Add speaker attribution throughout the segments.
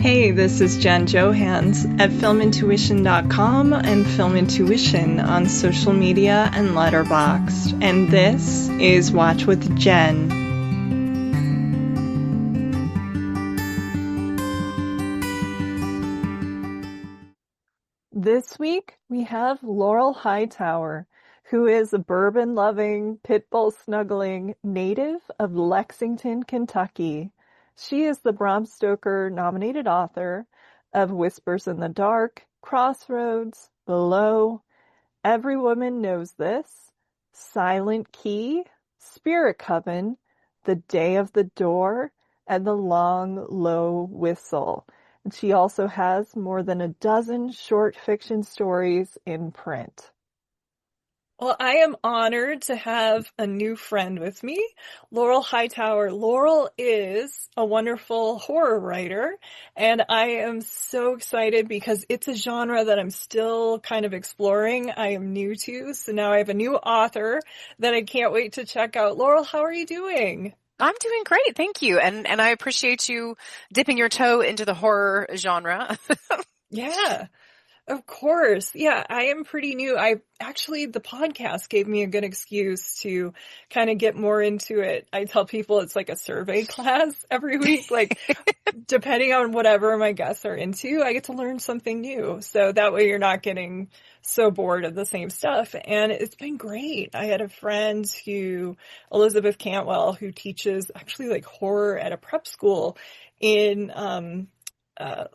Speaker 1: Hey, this is Jen Johans at filmintuition.com and Film Intuition on social media and Letterboxd. And this is Watch with Jen. This week we have Laurel Hightower, who is a bourbon-loving, pitbull-snuggling native of Lexington, Kentucky. She is the Bram Stoker-nominated author of Whispers in the Dark, CROSSROADS, Below, Every Woman Knows This, Silent Key, Spirit Coven, The Day of the Door, and The Long, Low Whistle. And she also has more than a dozen short fiction stories in print. Well, I am honored to have a new friend with me, Laurel Hightower. Laurel is a wonderful horror writer, and I am so excited because it's a genre that I'm still kind of exploring. I am new to, so now I have a new author that I can't wait to check out. Laurel, how are you doing?
Speaker 2: I'm doing great, thank you. And I appreciate you dipping your toe into the horror genre.
Speaker 1: Yeah. Of course. Yeah, I am pretty new. The podcast gave me a good excuse to kind of get more into it. I tell people it's like a survey class every week. Like, depending on whatever my guests are into, I get to learn something new. So that way you're not getting so bored of the same stuff. And it's been great. I had a friend Elizabeth Cantwell, who teaches actually like horror at a prep school in,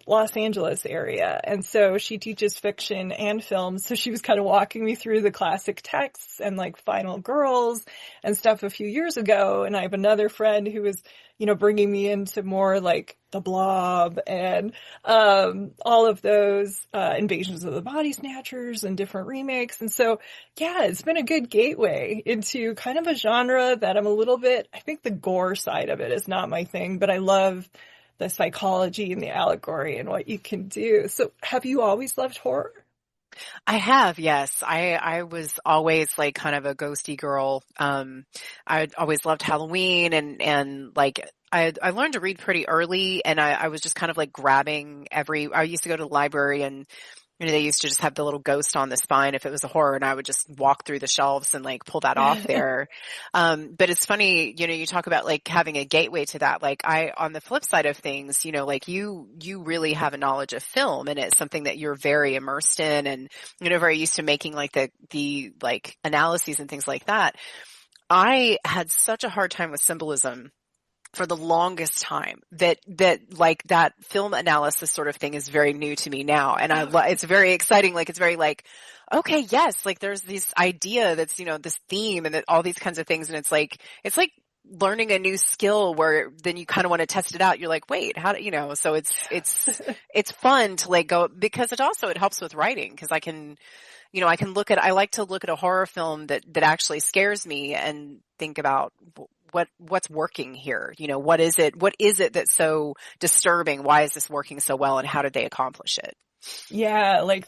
Speaker 1: Los Angeles area. And so she teaches fiction and film. So she was kind of walking me through the classic texts and like Final Girls and stuff a few years ago. And I have another friend who was, bringing me into more like The Blob and, all of those, Invasions of the Body Snatchers and different remakes. And so, yeah, it's been a good gateway into kind of a genre that I think the gore side of it is not my thing, but I love the psychology and the allegory and what you can do. So have you always loved horror?
Speaker 2: I have, yes. I was always like kind of a ghosty girl. I always loved Halloween and like I learned to read pretty early, and I was just kind of like grabbing I used to go to the library, and they used to just have the little ghost on the spine if it was a horror, and I would just walk through the shelves and like pull that off there. But it's funny, you talk about like having a gateway to that. Like on the flip side of things, like you really have a knowledge of film, and it's something that you're very immersed in, and very used to making like the like analyses and things like that. I had such a hard time with symbolism for the longest time that like that film analysis sort of thing is very new to me now. And it's very exciting. Like, it's very like, okay, yes, like there's this idea that's, this theme and that all these kinds of things. And it's like learning a new skill where then you kind of want to test it out. You're like, wait, how do so it's fun to like go, because it helps with writing. Cause I can like to look at a horror film that actually scares me and think about what's working here? What is it that's so disturbing? Why is this working so well, and how did they accomplish it?
Speaker 1: Yeah, like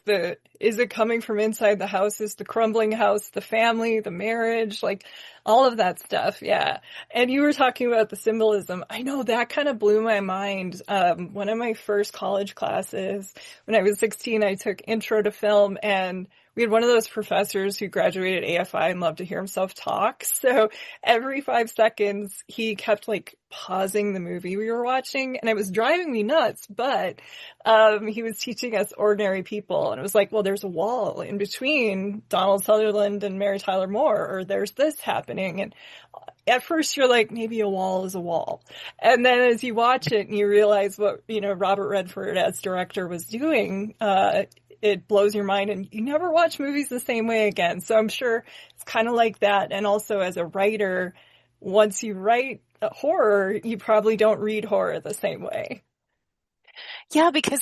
Speaker 1: is it coming from inside the house? Is the crumbling house, the family, the marriage, like all of that stuff. Yeah. And you were talking about the symbolism. I know that kind of blew my mind. One of my first college classes when I was 16, I took intro to film, and we had one of those professors who graduated AFI and loved to hear himself talk. So every 5 seconds, he kept like pausing the movie we were watching, and it was driving me nuts. But he was teaching us ordinary people, and it was like, well, there's a wall in between Donald Sutherland and Mary Tyler Moore, or there's this happening. And at first you're like, maybe a wall is a wall. And then as you watch it and you realize what, Robert Redford as director was doing, it blows your mind, and you never watch movies the same way again. So I'm sure it's kind of like that. And also as a writer, once you write horror, you probably don't read horror the same way.
Speaker 2: Yeah, because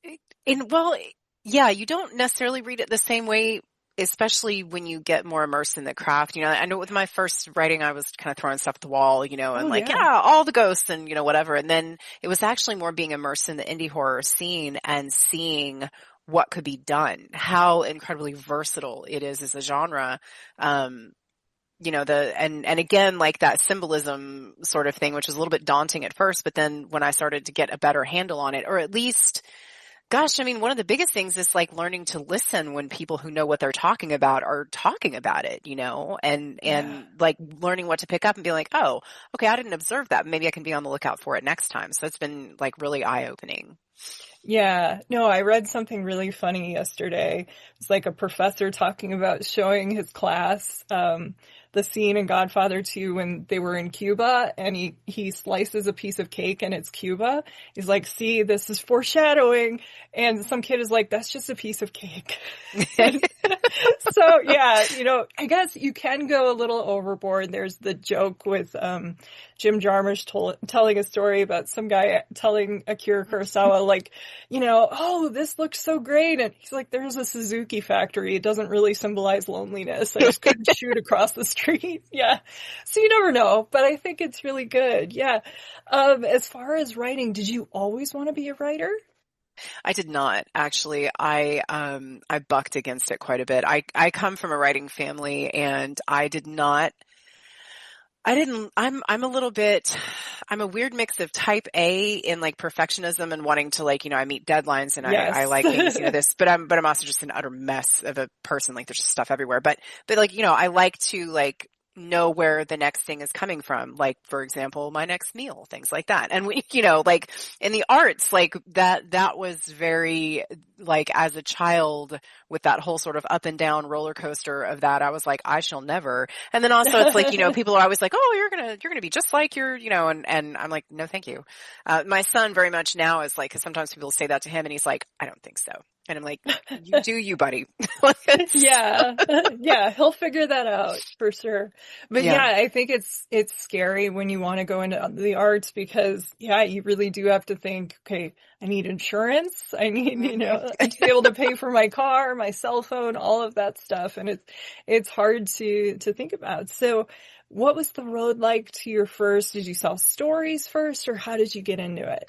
Speaker 2: you don't necessarily read it the same way, especially when you get more immersed in the craft. I know with my first writing, I was kind of throwing stuff at the wall, and all the ghosts and, whatever. And then it was actually more being immersed in the indie horror scene and seeing what could be done, how incredibly versatile it is as a genre. and again, like that symbolism sort of thing, which was a little bit daunting at first, but then when I started to get a better handle on it, or at least, gosh, I mean, one of the biggest things is like learning to listen when people who know what they're talking about are talking about it, and like learning what to pick up and be like, oh, okay, I didn't observe that. Maybe I can be on the lookout for it next time. So it's been like really eye-opening.
Speaker 1: Yeah, no, I read something really funny yesterday. It's like a professor talking about showing his class, the scene in Godfather 2 when they were in Cuba, and he slices a piece of cake and it's Cuba. He's like, see, this is foreshadowing. And some kid is like, that's just a piece of cake. So yeah, I guess you can go a little overboard. There's the joke with, Jim Jarmusch telling a story about some guy telling Akira Kurosawa, like, oh, this looks so great. And he's like, there's a Suzuki factory. It doesn't really symbolize loneliness. I just couldn't shoot across the street. Yeah. So you never know, but I think it's really good. Yeah. As far as writing, did you always want to be a writer?
Speaker 2: I did not, actually. I bucked against it quite a bit. I come from a writing family, and I'm a weird mix of type A in like perfectionism and wanting to like, I meet deadlines and
Speaker 1: Yes.
Speaker 2: I like things, this, but I'm also just an utter mess of a person. Like there's just stuff everywhere, but like, I like to like know where the next thing is coming from. Like, for example, my next meal, things like that. And we, like in the arts, like that was very like as a child with that whole sort of up and down roller coaster of that, I was like, I shall never. And then also it's like, people are always like, oh, you're going to be just like your, and I'm like, no, thank you. My son very much now is like, cause sometimes people say that to him and he's like, I don't think so. And I'm like, you do you, buddy.
Speaker 1: Yeah. Yeah. He'll figure that out for sure. But yeah, I think it's scary when you want to go into the arts because you really do have to think, okay, I need insurance. I need, to be able to pay for my car, my cell phone, all of that stuff. And it's hard to think about. So what was the road like to your first? Did you sell stories first or how did you get into it?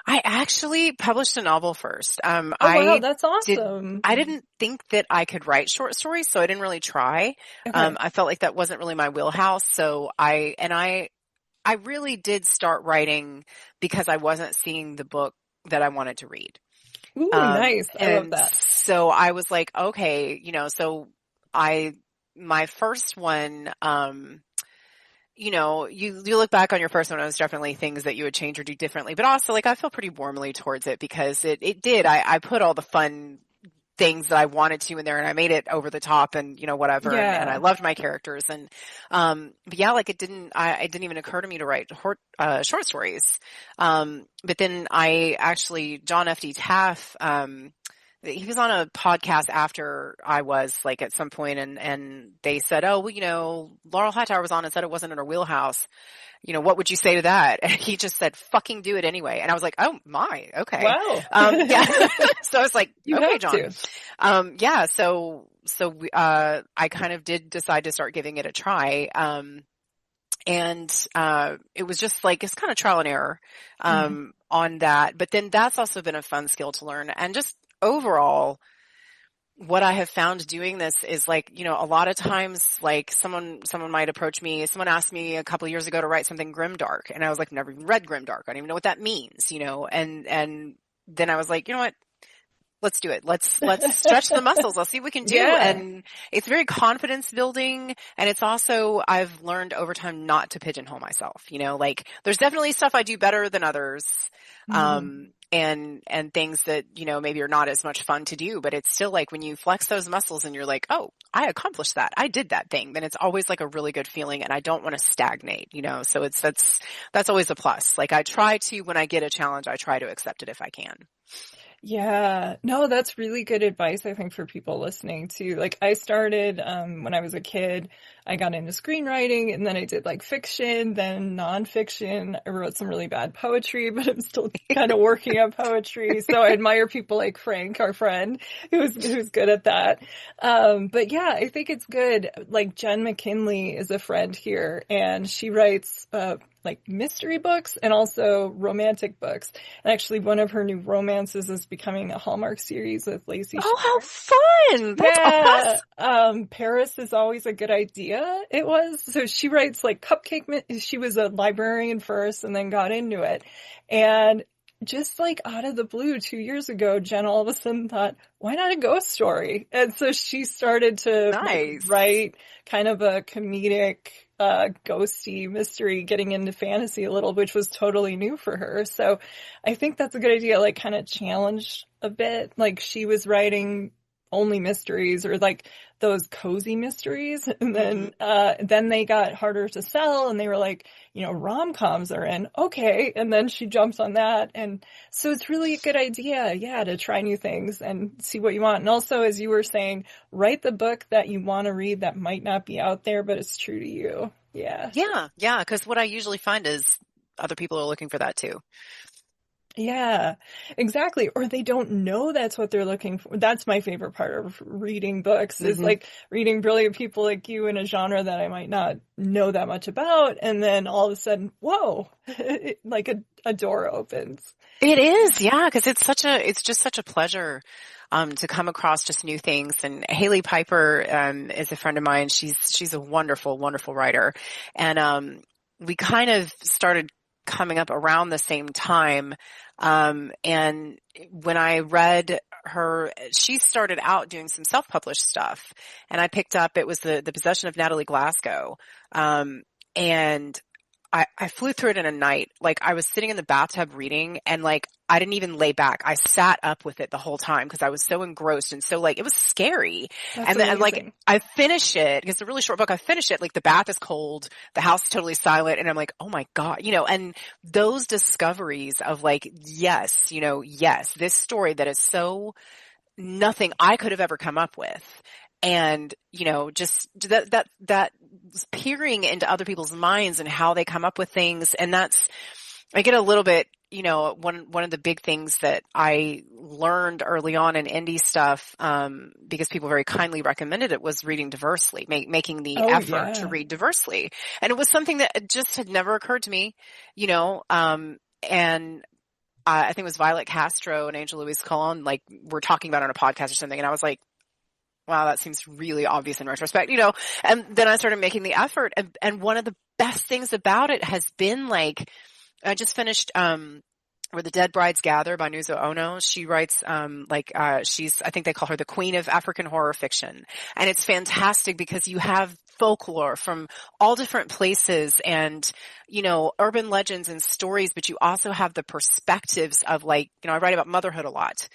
Speaker 2: I actually published a novel first.
Speaker 1: Wow, that's awesome.
Speaker 2: I didn't think that I could write short stories, so I didn't really try.
Speaker 1: Okay.
Speaker 2: I felt like that wasn't really my wheelhouse. So I really did start writing because I wasn't seeing the book that I wanted to read.
Speaker 1: Ooh, nice. I love that.
Speaker 2: So I was like, okay, my first one, you look back on your first one, it was definitely things that you would change or do differently, but also like I feel pretty warmly towards it because it did. I put all the fun things that I wanted to in there and I made it over the top and, whatever.
Speaker 1: Yeah.
Speaker 2: And I loved my characters and, but yeah, like it didn't even occur to me to write short stories. But then John F.D. Taff, he was on a podcast after I was like at some point and they said, oh, well, Laurel Hightower was on and said it wasn't in her wheelhouse. What would you say to that? And he just said, fucking do it anyway. And I was like, oh my, okay.
Speaker 1: Wow.
Speaker 2: Yeah. So I was like,
Speaker 1: you
Speaker 2: okay,
Speaker 1: have
Speaker 2: John.
Speaker 1: to.
Speaker 2: Yeah. So I kind of did decide to start giving it a try. And it was just like, it's kind of trial and error, on that. But then that's also been a fun skill to learn. And just overall, what I have found doing this is like, a lot of times, like someone might approach me. Someone asked me a couple of years ago to write something grimdark. And I was like, never even read grimdark. I don't even know what that means, and then I was like, you know what? Let's do it. Let's stretch the muscles. Let's see what we can do.
Speaker 1: Yeah.
Speaker 2: And it's very confidence building. And it's also, I've learned over time not to pigeonhole myself, like there's definitely stuff I do better than others. And things that, maybe are not as much fun to do, but it's still like when you flex those muscles and you're like, oh, I accomplished that. I did that thing. Then it's always like a really good feeling and I don't want to stagnate, so that's always a plus. Like I try to, when I get a challenge, I try to accept it if I can.
Speaker 1: Yeah, no, that's really good advice, I think, for people listening too. Like I started, when I was a kid, I got into screenwriting and then I did like fiction, then nonfiction. I wrote some really bad poetry, but I'm still kind of working on poetry. So I admire people like Frank, our friend, who's good at that. But yeah, I think it's good. Like Jen McKinley is a friend here and she writes, like mystery books and also romantic books. And actually one of her new romances is becoming a Hallmark series with Lacey
Speaker 2: Oh, how
Speaker 1: Chabert.
Speaker 2: fun! That's awesome.
Speaker 1: Paris is always a good idea. It was. So she writes like she was a librarian first and then got into it. And just like out of the blue 2 years ago, Jen all of a sudden thought, why not a ghost story? And so she started to write kind of a comedic, ghosty mystery, getting into fantasy a little, which was totally new for her. So I think that's a good idea, like kind of challenge a bit. Like she was writing only mysteries or like those cozy mysteries. And then they got harder to sell and they were like, rom-coms are in. Okay. And then she jumps on that. And so it's really a good idea. Yeah. To try new things and see what you want. And also, as you were saying, write the book that you want to read that might not be out there, but it's true to you. Yeah.
Speaker 2: Yeah. Yeah. Cause what I usually find is other people are looking for that too.
Speaker 1: Yeah, exactly. Or they don't know that's what they're looking for. That's my favorite part of reading books is like reading brilliant people like you in a genre that I might not know that much about. And then all of a sudden, whoa, like a door opens.
Speaker 2: It is. Yeah. Cause it's just such a pleasure, to come across just new things. And Haley Piper, is a friend of mine. She's a wonderful, wonderful writer. And, we kind of started coming up around the same time. And when I read her, she started out doing some self-published stuff and I picked up, it was the Possession of Natalie Glasgow. And I flew through it in a night. Like I was sitting in the bathtub reading and like I didn't even lay back. I sat up with it the whole time because I was so engrossed and so like it was scary.
Speaker 1: That's
Speaker 2: and then
Speaker 1: amazing.
Speaker 2: like I finish it because it's a really short book. I finish it like the bath is cold, the house is totally silent, and I'm like, oh my God, and those discoveries of like, yes, this story that is so nothing I could have ever come up with. And, just that peering into other people's minds and how they come up with things. And I get a little bit, one of the big things that I learned early on in indie stuff, because people very kindly recommended it was reading diversely, making the effort to read diversely. And it was something that just had never occurred to me, and I think it was Violet Castro and Angel Louise Colon, like we're talking about on a podcast or something. And I was like, wow, that seems really obvious in retrospect, and then I started making the effort. And one of the best things about it has been like, I just finished, Where the Dead Brides Gather by Nuzo Ono. She writes, I think they call her the queen of African horror fiction. And it's fantastic because you have folklore from all different places and, urban legends and stories, but you also have the perspectives of like, I write about motherhood a lot.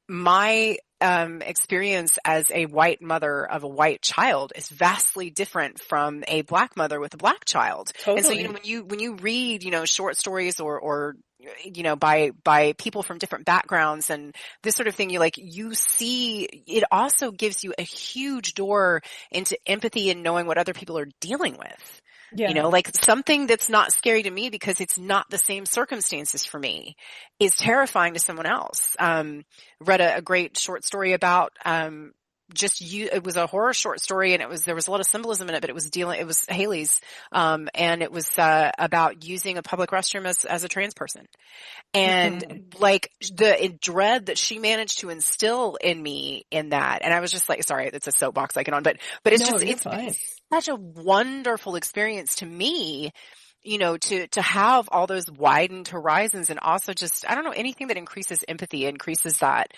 Speaker 2: My experience as a white mother of a white child is vastly different from a black mother with a black child.
Speaker 1: Totally.
Speaker 2: And so, when you read, short stories or by people from different backgrounds and this sort of thing, you see, it also gives you a huge door into empathy and knowing what other people are dealing with.
Speaker 1: Yeah.
Speaker 2: Like something that's not scary to me because it's not the same circumstances for me is terrifying to someone else. Read a great short story about, it was a horror short story and there was a lot of symbolism in it, but it was Haley's, and it was, about using a public restroom as a trans person. And like the dread that she managed to instill in me in that. And I was just like, sorry, it's a soapbox I get on, but it's
Speaker 1: fine.
Speaker 2: Such a wonderful experience to me, to have all those widened horizons and also just, I don't know, anything that increases empathy, increases that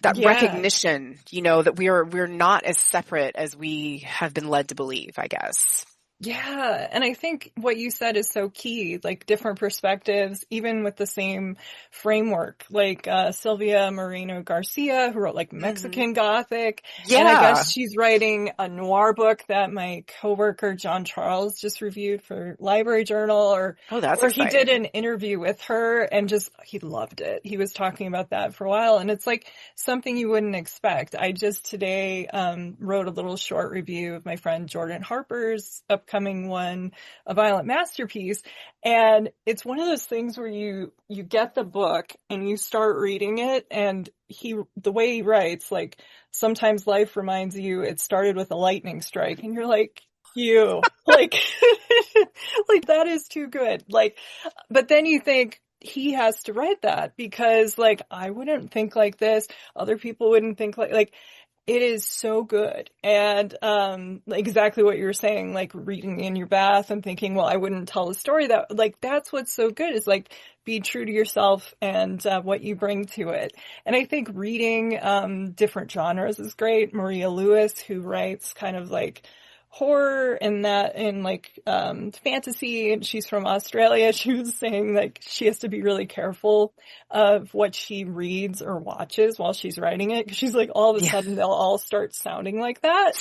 Speaker 2: recognition, that we're not as separate as we have been led to believe, I guess.
Speaker 1: Yeah. And I think what you said is so key, like different perspectives, even with the same framework, like Sylvia Moreno Garcia, who wrote like Mexican Gothic.
Speaker 2: Yeah.
Speaker 1: And I guess she's writing a noir book that my coworker John Charles just reviewed for Library Journal
Speaker 2: that's
Speaker 1: or
Speaker 2: exciting.
Speaker 1: He did an interview with her and he loved it. He was talking about that for a while and it's like something you wouldn't expect. I just today wrote a little short review of my friend Jordan Harper's upcoming one, A Violent Masterpiece. And it's one of those things where you get the book and you start reading it and the way he writes, like sometimes life reminds you it started with a lightning strike and you're like, like Like, that is too good. Like, but then you think he has to write that because, like, I wouldn't think like this. Other people wouldn't think like, it is so good. And, exactly what you were saying, like reading in your bath and thinking, well, I wouldn't tell a story that, like, that's what's so good is like, be true to yourself and, what you bring to it. And I think reading, different genres is great. Maria Lewis, who writes kind of like, horror and that and like fantasy, and she's from Australia. She was saying like she has to be really careful of what she reads or watches while she's writing it, because she's like, all of a sudden they'll all start sounding like that.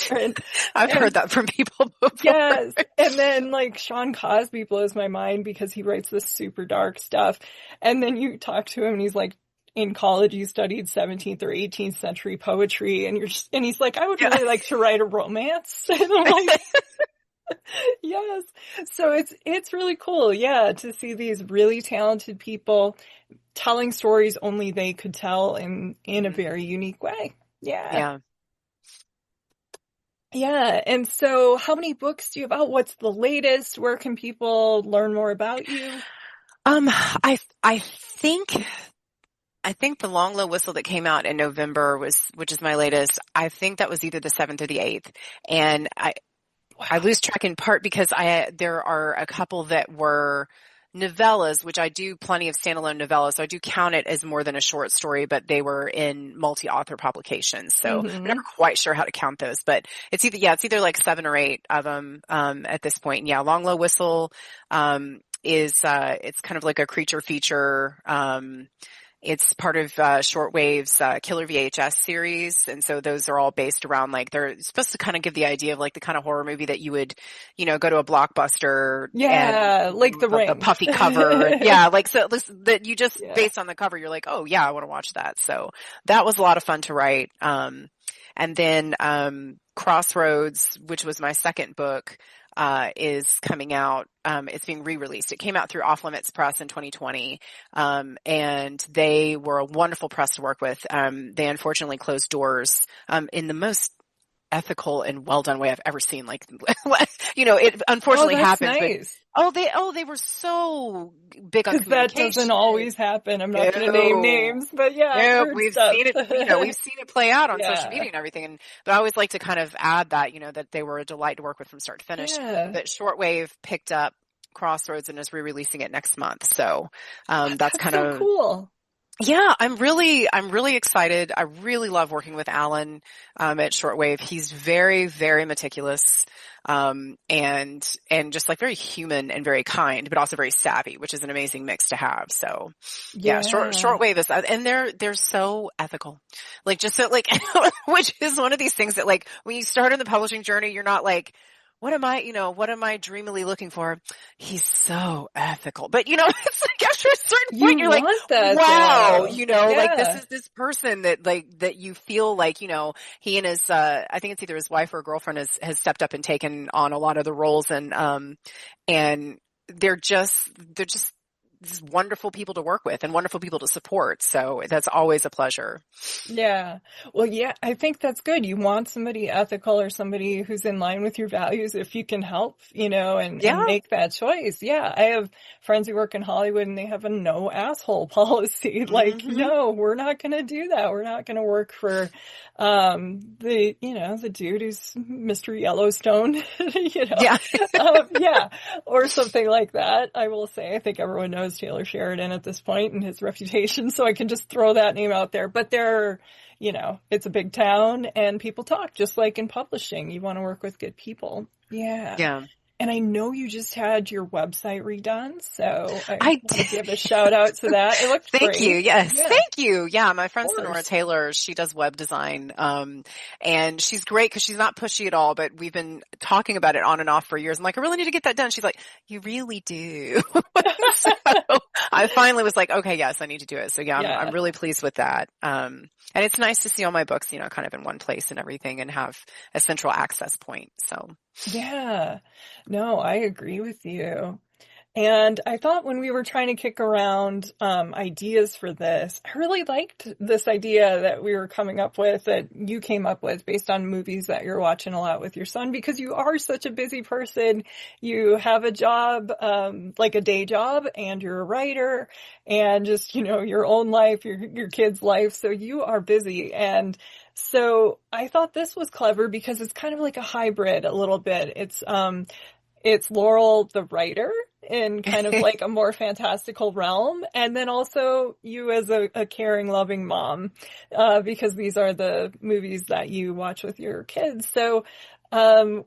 Speaker 2: I've heard that from people before.
Speaker 1: Yes. And then like Sean Cosby blows my mind because he writes this super dark stuff, and then you talk to him and he's like, in college, you studied 17th or 18th century poetry, and and he's like, I would really like to write a romance. And I'm like, yes. So it's really cool. Yeah. To see these really talented people telling stories only they could tell in a very unique way. Yeah.
Speaker 2: Yeah.
Speaker 1: Yeah. And so how many books do you have out? What's the latest? Where can people learn more about you?
Speaker 2: I think the Long Low Whistle that came out in November which is my latest. I think that was either the 7th or the 8th. And I lose track in part because there are a couple that were novellas, which I do plenty of standalone novellas. So I do count it as more than a short story, but they were in multi-author publications. So I'm never quite sure how to count those, but it's either like 7 or 8 of them, at this point. And yeah, Long Low Whistle, it's kind of like a creature feature, it's part of Shortwave's Killer VHS series, and so those are all based around like they're supposed to kind of give the idea of like the kind of horror movie that you would, go to a Blockbuster.
Speaker 1: Yeah, and, like The Ring,
Speaker 2: the puffy cover. Yeah, like so that you just based on the cover, you're like, oh yeah, I want to watch that. So that was a lot of fun to write. And then CROSSROADS, which was my second book, is coming out. It's being re-released. It came out through Off Limits Press in 2020. And they were a wonderful press to work with. They unfortunately closed doors, in the most ethical and well done way I've ever seen. Like, it unfortunately happened.
Speaker 1: Nice.
Speaker 2: But, they were so big on communication.
Speaker 1: That doesn't always happen. I'm not going to name names, but yeah,
Speaker 2: we've seen it. We've seen it play out on social media and everything. But I always like to kind of add that, that they were a delight to work with from start to finish. Yeah. That Shortwave picked up CROSSROADS and is re-releasing it next month. So, that's kind of
Speaker 1: cool.
Speaker 2: Yeah, I'm really excited. I really love working with Alan, at Shortwave. He's very, very meticulous, and just like very human and very kind, but also very savvy, which is an amazing mix to have. So yeah, Shortwave is, and they're so ethical. Like, just so like, which is one of these things that like, when you start in the publishing journey, you're not like, what am I dreamily looking for? He's so ethical. But, it's like after a certain point, you're like, wow, like this is this person that you feel like, he and his, I think it's either his wife or girlfriend has stepped up and taken on a lot of the roles, and they're just these wonderful people to work with and wonderful people to support. So that's always a pleasure.
Speaker 1: Yeah. Well, yeah, I think that's good. You want somebody ethical or somebody who's in line with your values if you can help, and make that choice. Yeah. I have friends who work in Hollywood and they have a no asshole policy. Like, no, we're not going to do that. We're not going to work for, the dude who's Mr. Yellowstone, or something like that. I will say, I think everyone knows Taylor Sheridan at this point and his reputation, so I can just throw that name out there. But it's a big town and people talk, just like in publishing. You want to work with good people. Yeah. Yeah. And I know you just had your website redone, so I want to give a shout out to that. It looked great.
Speaker 2: Thank you. Yes. Yeah. Thank you. Yeah. My friend Sonora Taylor, she does web design. And she's great because she's not pushy at all, but we've been talking about it on and off for years. I'm like, I really need to get that done. She's like, you really do. So I finally was like, okay, yes, I need to do it. So yeah, I'm really pleased with that. And it's nice to see all my books, kind of in one place and everything, and have a central access point. So
Speaker 1: yeah, no, I agree with you. And I thought when we were trying to kick around ideas for this, I really liked this idea that we were coming up with, that you came up with based on movies that you're watching a lot with your son, because you are such a busy person. You have a job, like a day job, and you're a writer, and just, your own life, your kid's life. So you are busy. And so I thought this was clever because it's kind of like a hybrid a little bit. It's Laurel the writer in kind of like a more fantastical realm. And then also you as a caring, loving mom, because these are the movies that you watch with your kids. So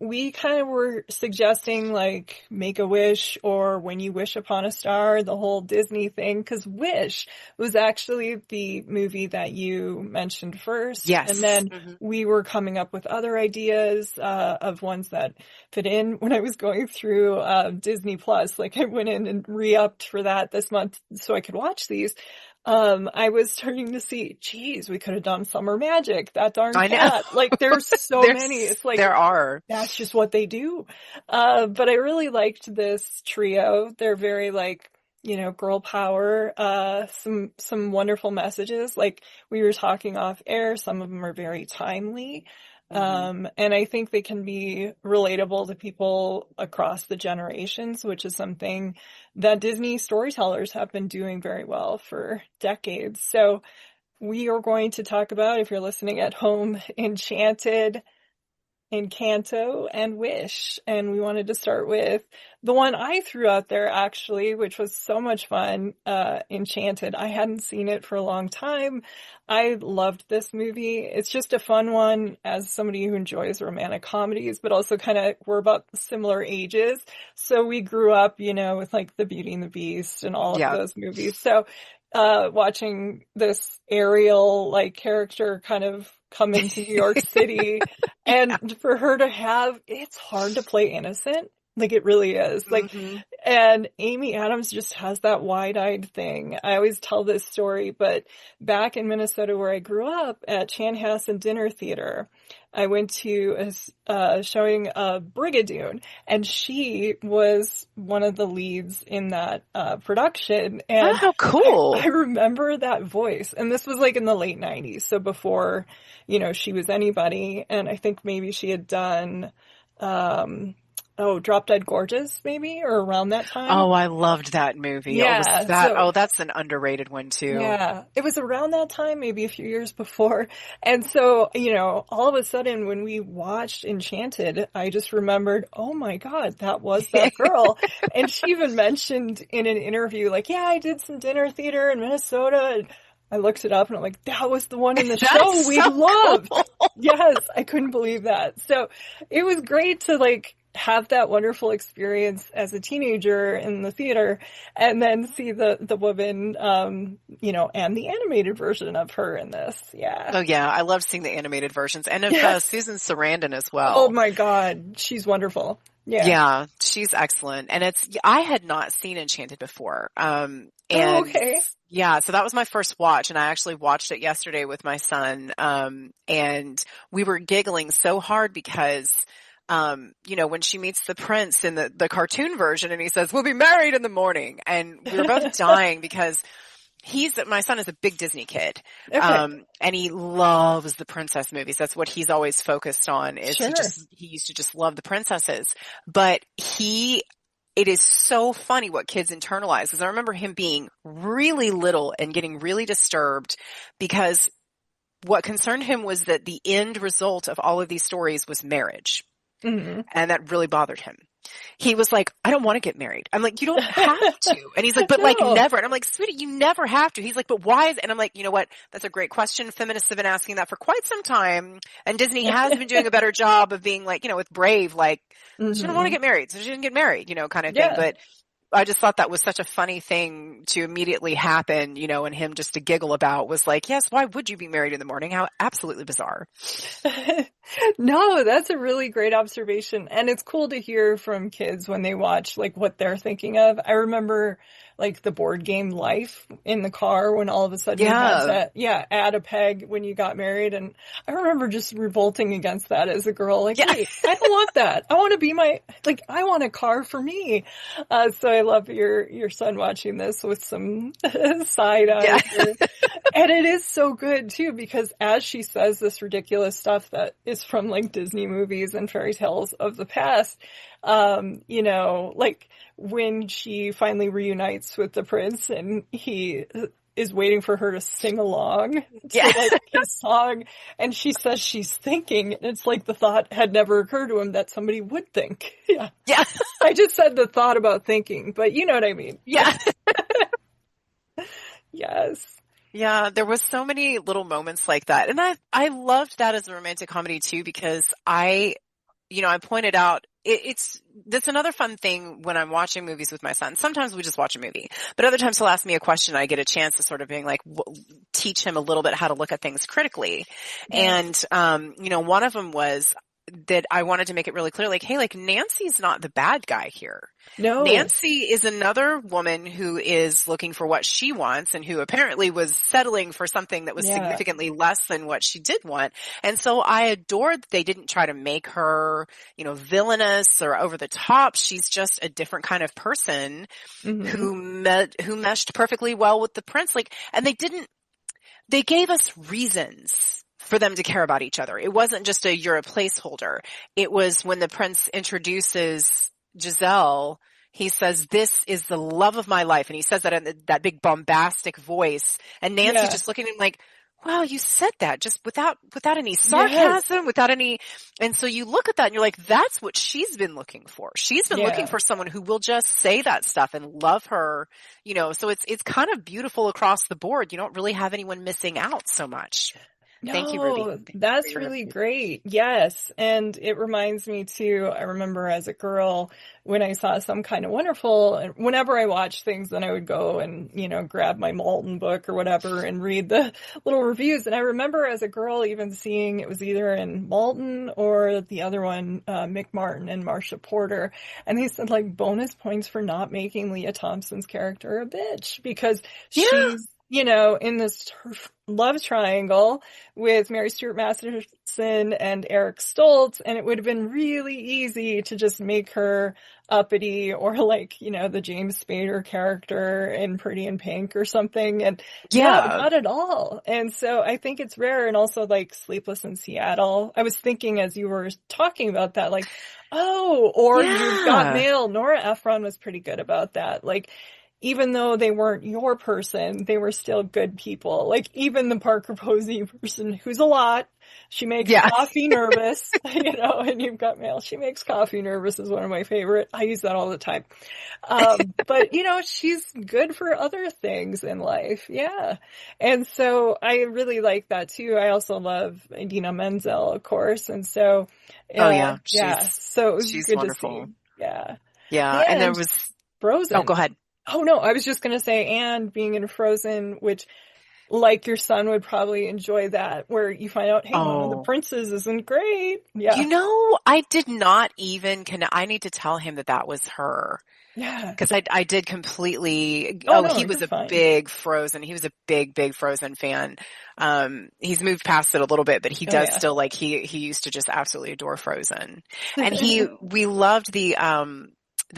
Speaker 1: we kind of were suggesting like Make-A-Wish or When You Wish Upon a Star, the whole Disney thing, because Wish was actually the movie that you mentioned first.
Speaker 2: Yes.
Speaker 1: And then we were coming up with other ideas of ones that fit in. When I was going through Disney Plus, like I went in and re-upped for that this month so I could watch these. I was starting to see, geez, we could have done Summer Magic, that darn cat. Like there's so many. It's like,
Speaker 2: there are.
Speaker 1: That's just what they do. But I really liked this trio. They're very like, girl power, some wonderful messages. Like we were talking off air, some of them are very timely. And I think they can be relatable to people across the generations, which is something that Disney storytellers have been doing very well for decades. So we are going to talk about, if you're listening at home, Enchanted, ENCANTO, and Wish. And we wanted to start with the one I threw out there, actually, which was so much fun, Enchanted. I hadn't seen it for a long time. I loved this movie. It's just a fun one as somebody who enjoys romantic comedies, but also kind of, we're about similar ages. So we grew up, with like The Beauty and the Beast and all of those movies. So watching this Ariel like character kind of come into New York City and for her to have, it's hard to play innocent. Like it really is. Like, and Amy Adams just has that wide-eyed thing. I always tell this story, but back in Minnesota where I grew up at Chanhassen Dinner Theater, I went to a showing of Brigadoon, and she was one of the leads in that production. And
Speaker 2: oh, how cool.
Speaker 1: I remember that voice. And this was like in the late 90s. So before, she was anybody. And I think maybe she had done, Drop Dead Gorgeous, maybe, or around that time.
Speaker 2: Oh, I loved that movie.
Speaker 1: Yeah.
Speaker 2: That's an underrated one too.
Speaker 1: Yeah. It was around that time, maybe a few years before. And so, all of a sudden when we watched Enchanted, I just remembered, oh my God, that was that girl. And she even mentioned in an interview, like, yeah, I did some dinner theater in Minnesota. And I looked it up and I'm like, that was the one in the show we loved. Cool. Yes. I couldn't believe that. So it was great to like, have that wonderful experience as a teenager in the theater and then see the woman, and the animated version of her in this. Yeah.
Speaker 2: Oh yeah. I love seeing the animated versions and of Susan Sarandon as well.
Speaker 1: Oh my God. She's wonderful. Yeah.
Speaker 2: Yeah. She's excellent. And I had not seen Enchanted before.
Speaker 1: Okay.
Speaker 2: Yeah, so that was my first watch, and I actually watched it yesterday with my son. And we were giggling so hard because when she meets the prince in the cartoon version and he says, we'll be married in the morning. And we were both dying because my son is a big Disney kid.
Speaker 1: Okay.
Speaker 2: And he loves the princess movies. That's what he's always focused on is he used to just love the princesses. But it is so funny what kids internalize, because I remember him being really little and getting really disturbed because what concerned him was that the end result of all of these stories was marriage. Mm-hmm. And that really bothered him. He was like, I don't want to get married. I'm like, you don't have to. And he's like, but like never. And I'm like, sweetie, you never have to. He's like, but why and I'm like, you know what? That's a great question. Feminists have been asking that for quite some time. And Disney has been doing a better job of being like, with Brave, like, she didn't want to get married. So she didn't get married, kind of thing. But I just thought that was such a funny thing to immediately happen, and him just to giggle about was like, yes, why would you be married in the morning? How absolutely bizarre.
Speaker 1: No, that's a really great observation. And it's cool to hear from kids when they watch like what they're thinking of. I remember like the board game Life in the car when all of a sudden you had to, add a peg when you got married. And I remember just revolting against that as a girl. Like, wait, I don't want that. I want to be I want a car for me. So I love your son watching this with some side eye. And it is so good too, because as she says this ridiculous stuff that is from like Disney movies and fairy tales of the past, you know, like when she finally reunites with the prince and he is waiting for her to sing along to like his song, and she says she's thinking, and it's like the thought had never occurred to him that somebody would think. Yeah. I just said the thought about thinking, but you know what I mean.
Speaker 2: Yeah.
Speaker 1: Yes.
Speaker 2: Yeah, there was so many little moments like that. And I loved that as a romantic comedy too, because I pointed out that's another fun thing when I'm watching movies with my son. Sometimes we just watch a movie, but other times he'll ask me a question. I get a chance to sort of being like, teach him a little bit how to look at things critically. Yes. And, one of them was that I wanted to make it really clear, like, hey, like Nancy's not the bad guy here.
Speaker 1: No.
Speaker 2: Nancy is another woman who is looking for what she wants and who apparently was settling for something that was significantly less than what she did want. And so I adored that they didn't try to make her, villainous or over the top. She's just a different kind of person who meshed perfectly well with the prince. Like, and they gave us reasons for them to care about each other. It wasn't just you're a placeholder. It was when the prince introduces Giselle, he says, "This is the love of my life." And he says that in that big bombastic voice. And Nancy's just looking at him like, wow, you said that just without any sarcasm, without any. And so you look at that and you're like, that's what she's been looking for. She's been looking for someone who will just say that stuff and love her, so it's kind of beautiful across the board. You don't really have anyone missing out so much.
Speaker 1: No,
Speaker 2: thank you, Ruby.
Speaker 1: That's really great. Yes. And it reminds me too, I remember as a girl when I saw Some Kind of Wonderful, and whenever I watched things, then I would go and, grab my Malton book or whatever and read the little reviews. And I remember as a girl even seeing it was either in Malton or the other one, Mick Martin and Marsha Porter. And they said like bonus points for not making Leah Thompson's character a bitch because she's, in this love triangle with Mary Stuart Masterson and Eric Stoltz, and it would have been really easy to just make her uppity or like, the James Spader character in Pretty in Pink or something. And not at all. And so I think it's rare. And also like Sleepless in Seattle. I was thinking as you were talking about that, like, You've Got Mail. Nora Ephron was pretty good about that. Like, even though they weren't your person, they were still good people. Like even the Parker Posey person, who's a lot, she makes coffee nervous, and You've Got Mail. She makes coffee nervous is one of my favorite. I use that all the time. But she's good for other things in life. Yeah. And so I really like that too. I also love Idina Menzel, of course. And so, so it was
Speaker 2: she's
Speaker 1: good
Speaker 2: wonderful.
Speaker 1: to see. Yeah.
Speaker 2: Yeah. And there was
Speaker 1: Frozen.
Speaker 2: Oh, go ahead.
Speaker 1: Oh, no, I was just going to say, and being in Frozen, which, like your son would probably enjoy that, where you find out, hey, one of the princes isn't great. Yeah.
Speaker 2: I did not even I need to tell him that was her.
Speaker 1: Yeah.
Speaker 2: Because I did completely, he was a big Frozen. He was a big, big Frozen fan. He's moved past it a little bit, but he does still like, he used to just absolutely adore Frozen. And we loved the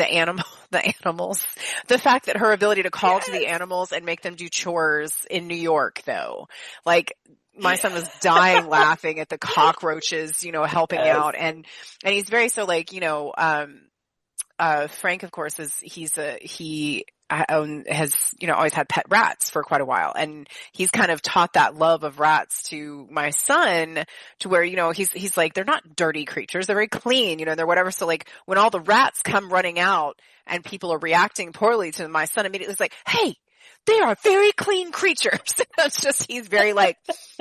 Speaker 2: animals, the fact that her ability to call to the animals and make them do chores in New York, though, like my son was dying laughing at the cockroaches, helping out. And he's very, so like, Frank, of course, he has, always had pet rats for quite a while. And he's kind of taught that love of rats to my son to where, he's like, they're not dirty creatures. They're very clean, they're whatever. So like when all the rats come running out and people are reacting poorly to my son, immediately is like, hey, they are very clean creatures. That's just, he's very like,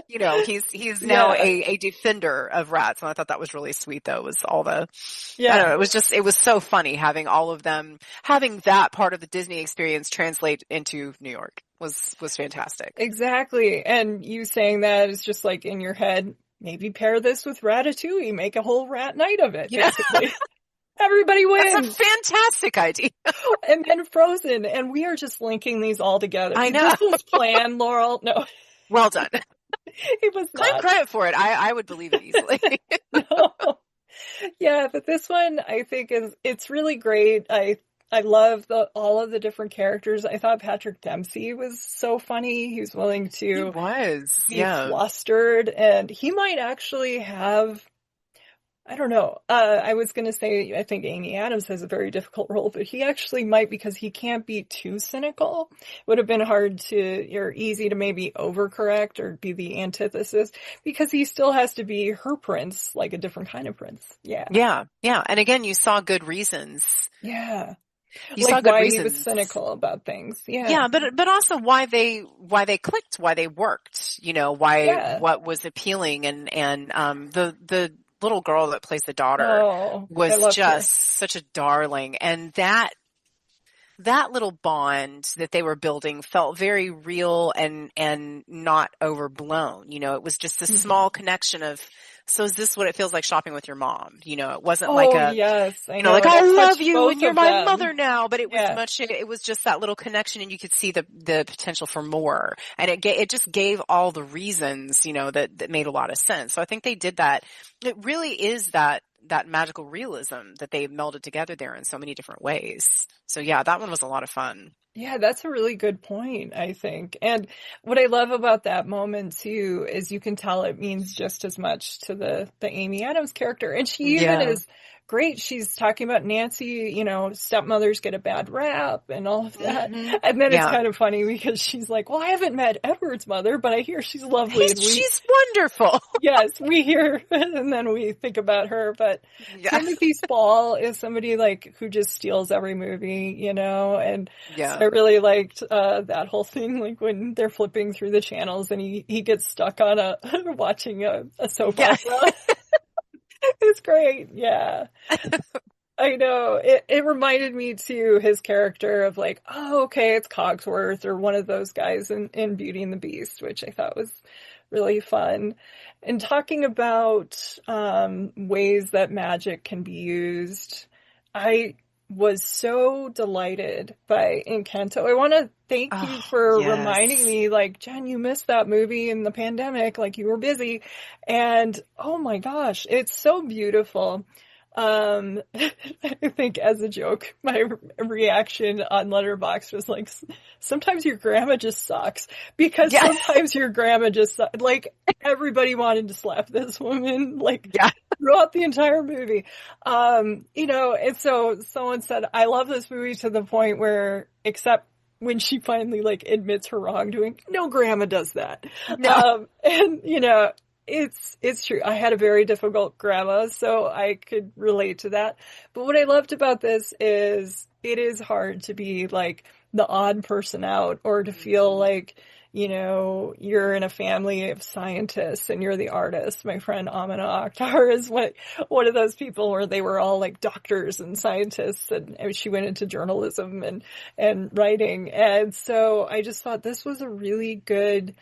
Speaker 2: he's now a defender of rats. And I thought that was really sweet though, was all the, I don't know, it was so funny having all of them, having that part of the Disney experience translate into New York was fantastic.
Speaker 1: Exactly. And you saying that is just like in your head, maybe pair this with Ratatouille, make a whole rat night of it, basically. Everybody
Speaker 2: That's a
Speaker 1: wins.
Speaker 2: fantastic idea.
Speaker 1: And then Frozen, and we are just linking these all together.
Speaker 2: I know.
Speaker 1: This was planned, Laurel. No,
Speaker 2: Well done.
Speaker 1: it was
Speaker 2: Claim
Speaker 1: not.
Speaker 2: credit for it. I would believe it easily.
Speaker 1: No. Yeah, but this one I think it's really great. I love all of the different characters. I thought Patrick Dempsey was so funny. He was willing
Speaker 2: He
Speaker 1: to
Speaker 2: was.
Speaker 1: be
Speaker 2: Yeah.
Speaker 1: flustered, and he might actually have, I don't know. I was going to say, I think Amy Adams has a very difficult role, but he actually might, because he can't be too cynical. Would have been hard to, or easy to maybe overcorrect or be the antithesis, because he still has to be her prince, like a different kind of prince. Yeah.
Speaker 2: Yeah. Yeah. And again, you saw good reasons.
Speaker 1: Yeah.
Speaker 2: You
Speaker 1: Like
Speaker 2: saw good
Speaker 1: why
Speaker 2: reasons.
Speaker 1: he was cynical about things. Yeah.
Speaker 2: Yeah, but also why they clicked, why they worked, what was appealing, and the little girl that plays the daughter was just such a darling, and that little bond that they were building felt very real and not overblown. It was just a small connection of, so is this what it feels like shopping with your mom? It wasn't like
Speaker 1: yes, I know.
Speaker 2: like, I love you and you're my mother now, but it was it was just that little connection, and you could see the potential for more. And it just gave all the reasons, that made a lot of sense. So I think they did that. It really is that magical realism that they melded together there in so many different ways. So yeah, that one was a lot of fun.
Speaker 1: Yeah, that's a really good point, I think. And what I love about that moment too is you can tell it means just as much to the Amy Adams character. And she even is great. She's talking about Nancy, stepmothers get a bad rap and all of that. Mm-hmm. And then it's kind of funny because she's like, well, I haven't met Edward's mother, but I hear she's lovely.
Speaker 2: She's wonderful.
Speaker 1: Yes, we hear, and then we think about her. But Timothy Spall is somebody like who just steals every movie, and so I really liked that whole thing, like when they're flipping through the channels and he gets stuck on watching a soap opera. It's great. Yeah. I know. It reminded me too, his character of like, oh, okay, it's Cogsworth or one of those guys in Beauty and the Beast, which I thought was really fun. And talking about ways that magic can be used, I was so delighted by ENCANTO. I want to thank you for reminding me, like, Jen, you missed that movie in the pandemic, like you were busy. And oh my gosh, it's so beautiful. I think as a joke, my reaction on Letterboxd was like, sometimes your grandma just sucks, because sometimes your grandma just sucks. Like, everybody wanted to slap this woman, like, throughout the entire movie. And so someone said, I love this movie to the point where, except when she finally, like, admits her wrongdoing, no grandma does that. No. It's true. I had a very difficult grandma, so I could relate to that. But what I loved about this is it is hard to be like the odd person out, or to feel like, you're in a family of scientists and you're the artist. My friend Amina Akhtar is one of those people where they were all like doctors and scientists, and she went into journalism and writing. And so I just thought this was a really good.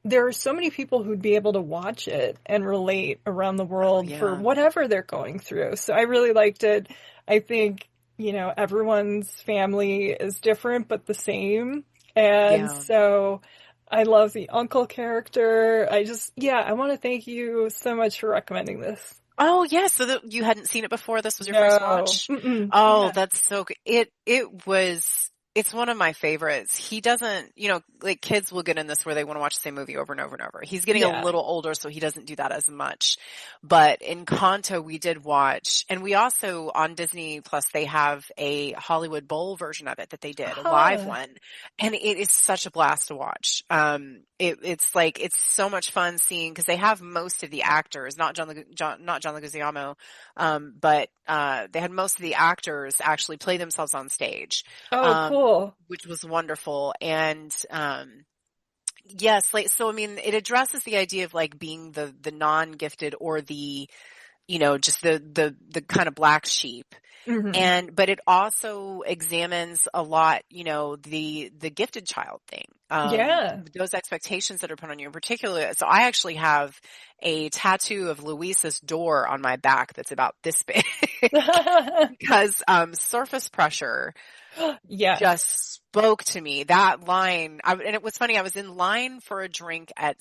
Speaker 1: There are so many people who'd be able to watch it and relate around the world for whatever they're going through. So I really liked it. I think, everyone's family is different, but the same. And so I love the uncle character. I want to thank you so much for recommending this.
Speaker 2: Oh, yes. So you hadn't seen it before? This was your first watch? Mm-mm. Oh, that's so good. It's one of my favorites. He doesn't, like kids will get in this where they want to watch the same movie over and over and over. He's getting a little older, so he doesn't do that as much. But ENCANTO we did watch, and we also, on Disney Plus, they have a Hollywood Bowl version of it that they did, a live one. And it is such a blast to watch. It's so much fun seeing, because they have most of the actors, not John Leguizamo, but they had most of the actors actually play themselves on stage.
Speaker 1: Oh, cool.
Speaker 2: Which was wonderful. And, yes, it addresses the idea of like being the non-gifted or the just the kind of black sheep.
Speaker 1: Mm-hmm.
Speaker 2: But it also examines a lot, the gifted child thing,
Speaker 1: Yeah.
Speaker 2: those expectations that are put on you in particular. So I actually have a tattoo of Luisa's door on my back that's about this big because, surface pressure
Speaker 1: Yes.
Speaker 2: just spoke to me. That line, and it was funny, I was in line for a drink at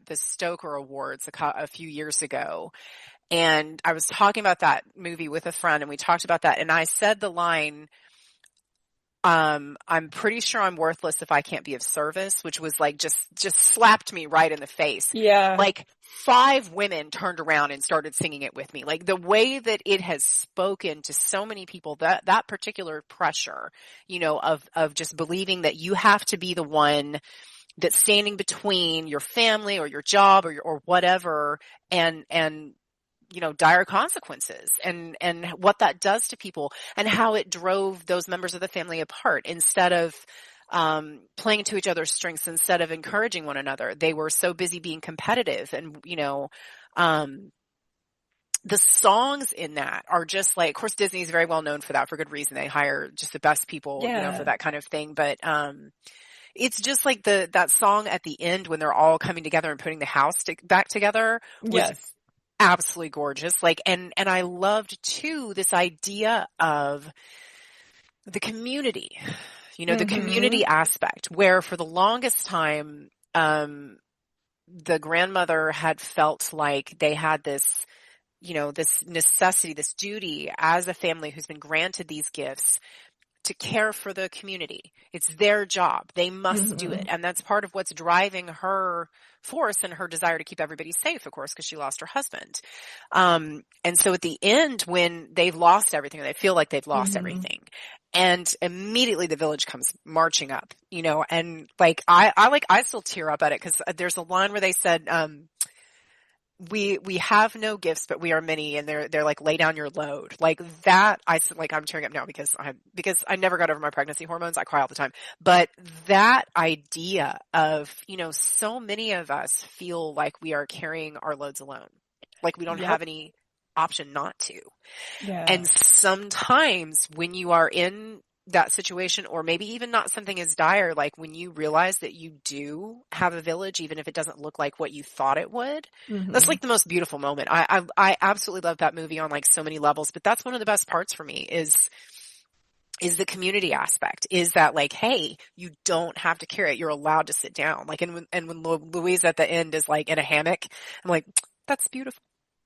Speaker 2: the Stoker Awards a few years ago. And I was talking about that movie with a friend, and we talked about that. And I said the line, I'm pretty sure I'm worthless if I can't be of service, which was like just slapped me right in the face.
Speaker 1: Yeah.
Speaker 2: Like 5 women turned around and started singing it with me. Like the way that it has spoken to so many people, that particular pressure, of just believing that you have to be the one that's standing between your family or your job or whatever, and dire consequences and what that does to people and how it drove those members of the family apart instead of playing to each other's strengths, instead of encouraging one another. They were so busy being competitive, and the songs in that are just like, of course, Disney's very well known for that for good reason. They hire just the best people, for that kind of thing. But it's just like that song at the end when they're all coming together and putting the house back together was
Speaker 1: Yes.
Speaker 2: absolutely gorgeous. Like, and I loved too, this idea of the community, the community aspect, where for the longest time, the grandmother had felt like they had this, this necessity, this duty as a family who's been granted these gifts to care for the community. It's their job. They must do it. And that's part of what's driving her force and her desire to keep everybody safe, of course, because she lost her husband. And so at the end, when they've lost everything, they feel like they've lost everything. And immediately the village comes marching up, and like, I still tear up at it because there's a line where they said, we have no gifts, but we are many, and they're like, lay down your load. Like that, I'm tearing up now because I never got over my pregnancy hormones. I cry all the time. But that idea of, so many of us feel like we are carrying our loads alone. Like we don't have any option not to.
Speaker 1: Yeah.
Speaker 2: And sometimes when you are in that situation, or maybe even not something as dire, like when you realize that you do have a village, even if it doesn't look like what you thought it would, that's like the most beautiful moment. I absolutely love that movie on like so many levels, but that's one of the best parts for me is the community aspect, is that like, hey, you don't have to carry it. You're allowed to sit down. Like, and when Louise at the end is like in a hammock, I'm like, that's beautiful.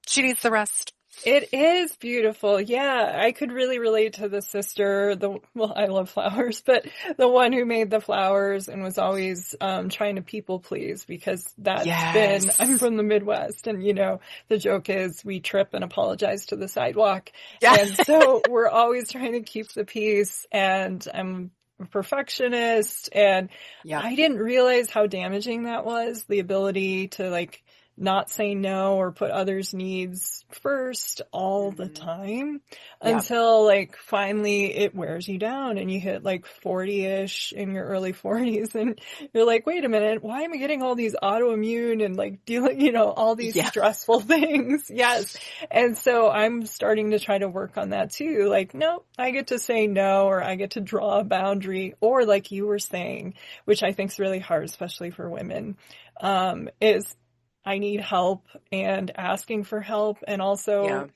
Speaker 2: She needs the rest.
Speaker 1: It is beautiful. Yeah, I could really relate to the sister, I love flowers, but the one who made the flowers and was always trying to people please, because I'm from the Midwest, and the joke is we trip and apologize to the sidewalk.
Speaker 2: Yeah.
Speaker 1: And so we're always trying to keep the peace, and I'm a perfectionist, and I didn't realize how damaging that was, the ability to like not say no or put others' needs first all the time, until like finally it wears you down and you hit like 40-ish in your early 40s, and you're like, wait a minute, why am I getting all these autoimmune and like dealing, all these stressful things? Yes. And so I'm starting to try to work on that too. Like, no, I get to say no, or I get to draw a boundary, or like you were saying, which I think is really hard, especially for women, is I need help, and asking for help, and also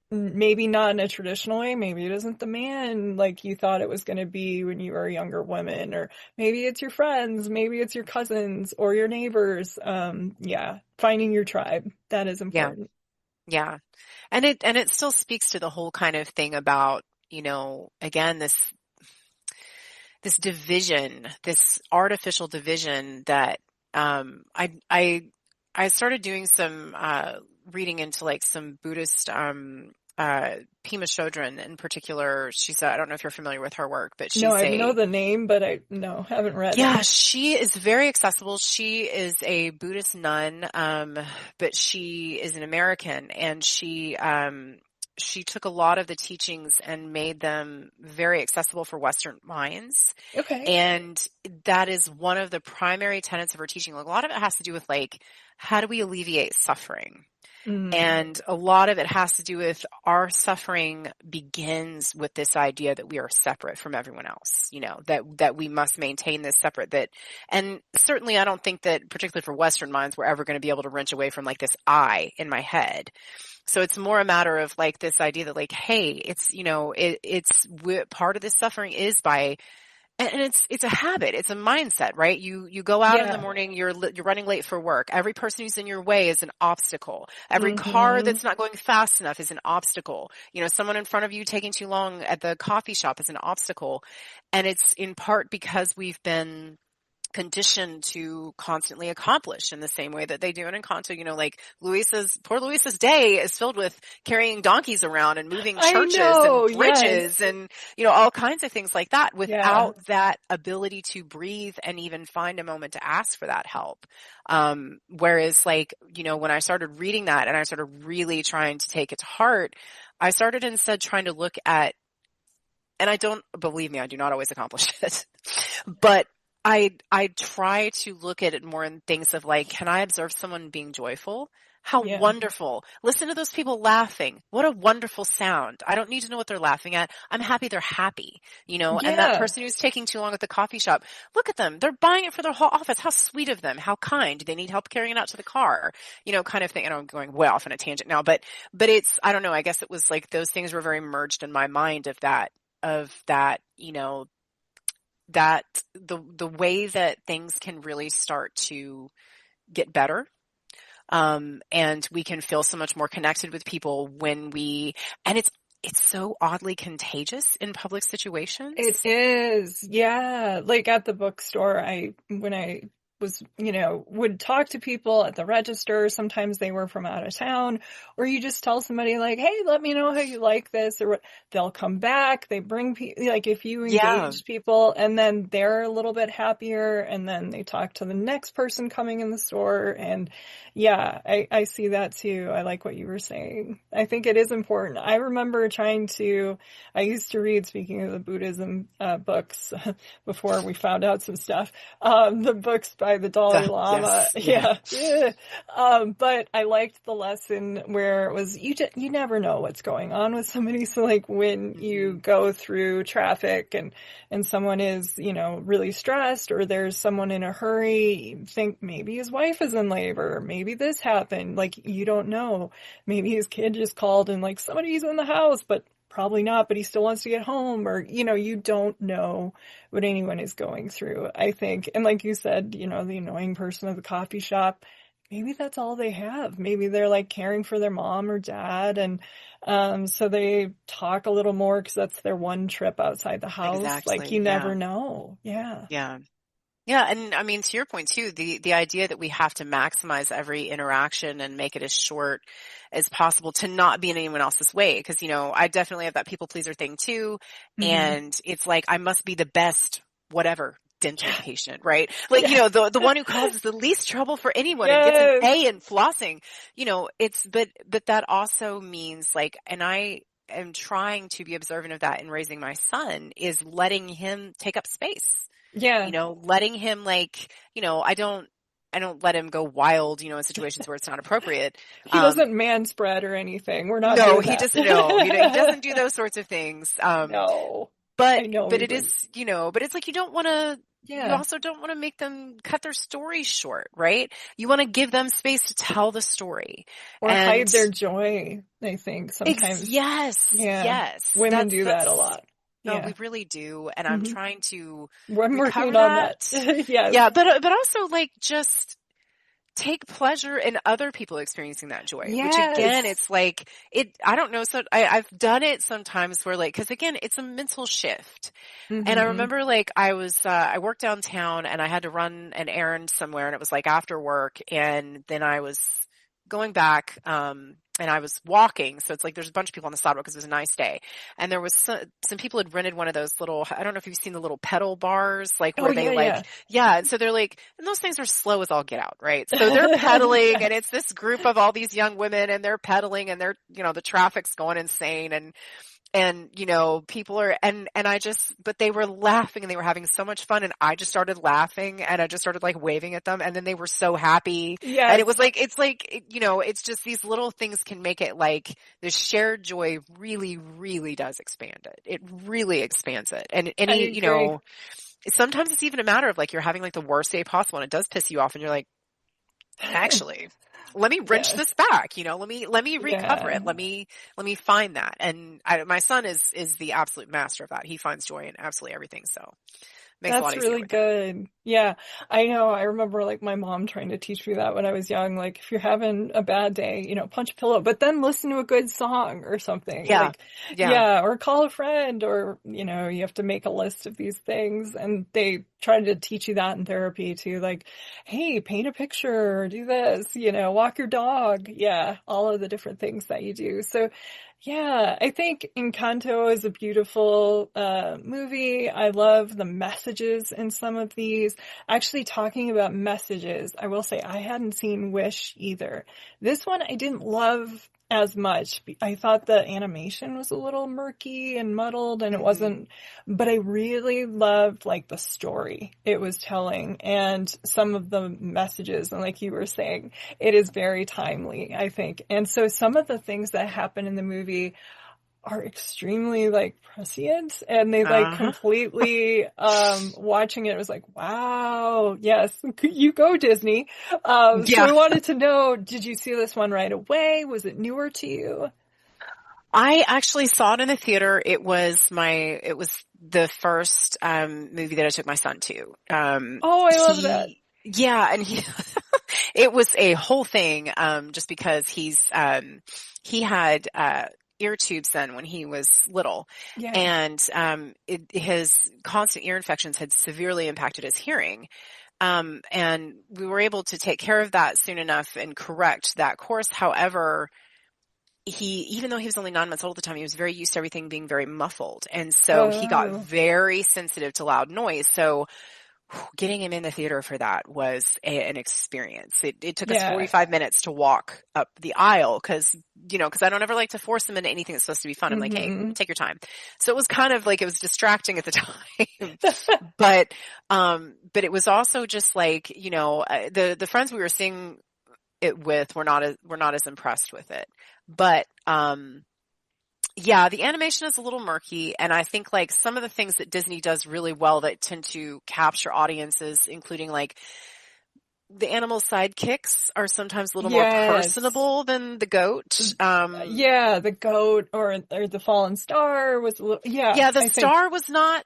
Speaker 1: maybe not in a traditional way. Maybe it isn't the man like you thought it was going to be when you were a younger woman, or maybe it's your friends, maybe it's your cousins or your neighbors. Finding your tribe, that is important.
Speaker 2: Yeah. And it still speaks to the whole kind of thing about, again, this division, this artificial division that, I started doing some reading into like some Buddhist, Pema Chodron in particular. I don't know if you're familiar with her work, but
Speaker 1: I know the name, but haven't read it.
Speaker 2: Yeah, she is very accessible. She is a Buddhist nun, but she is an American, and she took a lot of the teachings and made them very accessible for Western minds.
Speaker 1: Okay.
Speaker 2: And that is one of the primary tenets of her teaching. Like, a lot of it has to do with like, how do we alleviate suffering?
Speaker 1: Mm.
Speaker 2: And a lot of it has to do with our suffering begins with this idea that we are separate from everyone else, that we must maintain this and certainly I don't think that particularly for Western minds, we're ever going to be able to wrench away from like this I in my head. So it's more a matter of like this idea that like, hey, it's, part of this suffering is by, and it's a habit. It's a mindset, right? You go out in the morning, you're running late for work. Every person who's in your way is an obstacle. Every car that's not going fast enough is an obstacle. Someone in front of you taking too long at the coffee shop is an obstacle. And it's in part because we've been conditioned to constantly accomplish in the same way that they do in ENCANTO. Like poor Luisa's day is filled with carrying donkeys around and moving churches and bridges and, all kinds of things like that without that ability to breathe and even find a moment to ask for that help. Whereas like, when I started reading that and I started really trying to take it to heart, I started instead trying to look at, and I do not always accomplish it, but I try to look at it more in things of like, can I observe someone being joyful? How wonderful. Listen to those people laughing. What a wonderful sound. I don't need to know what they're laughing at. I'm happy they're happy, and that person who's taking too long at the coffee shop, look at them. They're buying it for their whole office. How sweet of them. How kind. Do they need help carrying it out to the car? Kind of thing. And I'm going way off on a tangent now, but it's, I don't know. I guess it was like those things were very merged in my mind of that, that the way that things can really start to get better. And we can feel so much more connected with people and it's so oddly contagious in public situations.
Speaker 1: It is. Yeah. Like at the bookstore, when I was, would talk to people at the register. Sometimes they were from out of town, or you just tell somebody like, hey, let me know how you like this, or they'll come back. They bring people, like if you engage people and then they're a little bit happier and then they talk to the next person coming in the store. And I see that too. I like what you were saying. I think it is important. I remember I used to read, speaking of the Buddhism books before we found out some stuff, the books by the Dalai Lama. But I liked the lesson where it was, you never know what's going on with somebody. So like when you go through traffic and someone is, really stressed, or there's someone in a hurry, you think maybe his wife is in labor, maybe this happened. Like, you don't know. Maybe his kid just called and like somebody's in the house, but probably not, but he still wants to get home, or, you don't know what anyone is going through, I think. And like you said, the annoying person at the coffee shop, maybe that's all they have. Maybe they're like caring for their mom or dad. And, so they talk a little more because that's their one trip outside the house.
Speaker 2: Exactly.
Speaker 1: Like, you never know. Yeah.
Speaker 2: Yeah. Yeah. And I mean, to your point too, the idea that we have to maximize every interaction and make it as short as possible to not be in anyone else's way. Cause, I definitely have that people pleaser thing too. Mm-hmm. And it's like, I must be the best, whatever, dental patient, right? Like, the one who causes the least trouble for anyone and gets an A in flossing, but that also means like, and I am trying to be observant of that in raising my son, is letting him take up space.
Speaker 1: Yeah.
Speaker 2: Letting him like, I don't let him go wild, in situations where it's not appropriate.
Speaker 1: He doesn't manspread or anything. We're not.
Speaker 2: No, he doesn't do those sorts of things.
Speaker 1: No.
Speaker 2: But it is, but it's like you don't want to. Yeah. You also don't want to make them cut their story short, right? You want to give them space to tell the story.
Speaker 1: Or hide their joy, I think, sometimes.
Speaker 2: Yes.
Speaker 1: Yeah.
Speaker 2: Yes.
Speaker 1: Women do that a lot.
Speaker 2: No, we really do. And I'm trying to
Speaker 1: I'm working on that. Yes.
Speaker 2: Yeah. But also like just take pleasure in other people experiencing that joy, which again, it's like I don't know. So I've done it sometimes where like, cause again, it's a mental shift. Mm-hmm. And I remember like I worked downtown and I had to run an errand somewhere, and it was like after work, and then I was going back, and I was walking. So it's like there's a bunch of people on the sidewalk because it was a nice day. And there was some people had rented one of those little, I don't know if you've seen the little pedal bars, like where and so they're like, and those things are slow as all get out, right? So they're pedaling, and it's this group of all these young women, and they're pedaling, and they're, the traffic's going insane. and, people are, and but they were laughing and they were having so much fun, and I just started laughing and I just started like waving at them, and then they were so happy.
Speaker 1: Yes.
Speaker 2: And it was like, it's just these little things can make it like the shared joy really, really does expand it. It really expands it. And sometimes it's even a matter of like, you're having like the worst day possible and it does piss you off and you're like, actually, let me wrench this back, let me recover it. Let me find that. And my son is the absolute master of that. He finds joy in absolutely everything. So makes it a lot easier.
Speaker 1: That's really good. Yeah. I know. I remember like my mom trying to teach me that when I was young. Like if you're having a bad day, punch a pillow, but then listen to a good song or something.
Speaker 2: Yeah.
Speaker 1: Or call a friend, or, you have to make a list of these things. And they try to teach you that in therapy too. Like, hey, paint a picture or do this, walk your dog. Yeah. All of the different things that you do. So yeah, I think Encanto is a beautiful movie. I love the messages in some of these. Actually, talking about messages, I will say I hadn't seen Wish either. This one I didn't love as much. I thought the animation was a little murky and muddled, and it wasn't, but I really loved like the story it was telling and some of the messages. And like you were saying, it is very timely, I think. And so some of the things that happen in the movie are extremely like prescient, and they like completely, watching it was like, wow, yes, you go Disney. So I wanted to know, did you see this one right away? Was it newer to you?
Speaker 2: I actually saw it in the theater. It was the first, movie that I took my son to. I
Speaker 1: love that.
Speaker 2: Yeah. And it was a whole thing, just because he had, ear tubes then when he was little. Yeah. And his constant ear infections had severely impacted his hearing. And we were able to take care of that soon enough and correct that course. However, even though he was only 9 months old at the time, he was very used to everything being very muffled. And so he got very sensitive to loud noise. So getting him in the theater for that was an experience. It took us 45 minutes to walk up the aisle because I don't ever like to force him into anything that's supposed to be fun. I'm like, hey, take your time. So it was kind of like, it was distracting at the time, but it was also just like, the friends we were seeing it with were not as impressed with it. But, yeah, the animation is a little murky, and I think like some of the things that Disney does really well that tend to capture audiences, including like the animal sidekicks are sometimes a little more personable than the goat.
Speaker 1: The goat or the fallen star was a little,
Speaker 2: the star was not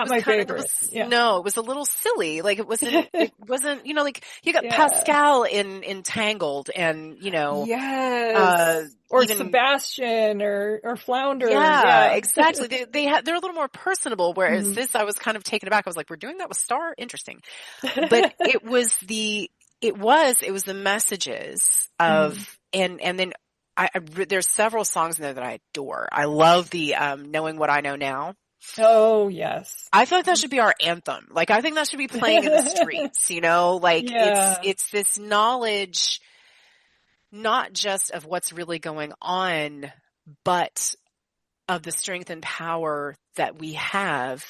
Speaker 1: my favorite.
Speaker 2: No, it was a little silly. Like it wasn't, like you got Pascal in Entangled and,
Speaker 1: or even Sebastian or Flounder.
Speaker 2: Yeah, exactly. They're a little more personable, whereas this, I was kind of taken aback. I was like, we're doing that with Star? Interesting. But it was the messages of, and then there's several songs in there that I adore. I love the, Knowing What I Know Now.
Speaker 1: Oh, yes.
Speaker 2: I feel like that should be our anthem. Like, I think that should be playing in the streets, like it's this knowledge, not just of what's really going on, but of the strength and power that we have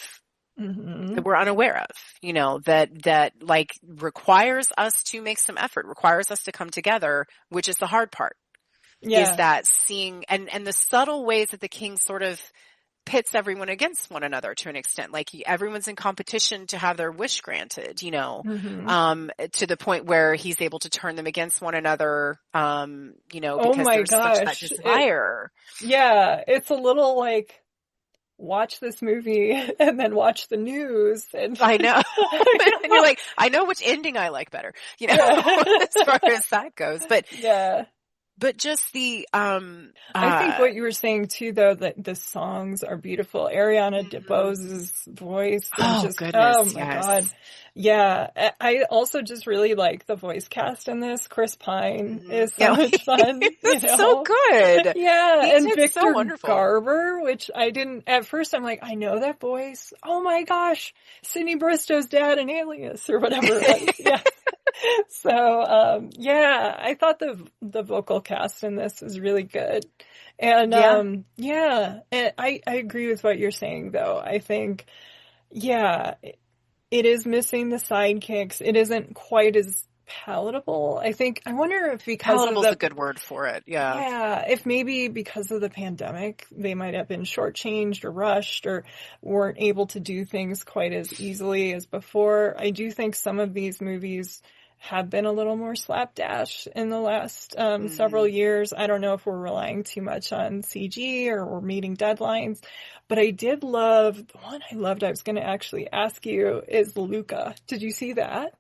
Speaker 2: that we're unaware of, that like requires us to make some effort, requires us to come together, which is the hard part. Is that seeing and the subtle ways that the king sort of pits everyone against one another to an extent. Like everyone's in competition to have their wish granted, to the point where he's able to turn them against one another, because there's such that desire.
Speaker 1: It's a little like, watch this movie and then watch the news. And
Speaker 2: I know. And you're like, I know which ending I like better, as far as that goes. But just the,
Speaker 1: I think what you were saying too, though, that the songs are beautiful. Ariana DeBose's voice.
Speaker 2: Goodness.
Speaker 1: Oh my God. Yeah. I also just really like the voice cast in this. Chris Pine is so much fun.
Speaker 2: So good.
Speaker 1: Yeah. And Victor Garber, which I didn't, at first I'm like, I know that voice. Oh my gosh. Sidney Bristow's dad in Alias or whatever. Yeah, I thought the vocal cast in this is really good. And,
Speaker 2: Yeah.
Speaker 1: yeah, and I agree with what you're saying, though. I think, yeah, it is missing the sidekicks. It isn't quite as palatable. I wonder if because of
Speaker 2: Palatable's a
Speaker 1: the,
Speaker 2: good word for it. Yeah.
Speaker 1: yeah, if maybe because of the pandemic, they might have been shortchanged or rushed or weren't able to do things quite as easily as before. I do think some of these movies have been a little more slapdash in the last several years. I don't know if we're relying too much on CG or we're meeting deadlines, but I did love, the one I loved, I was going to actually ask you, is Luca. Did you see that?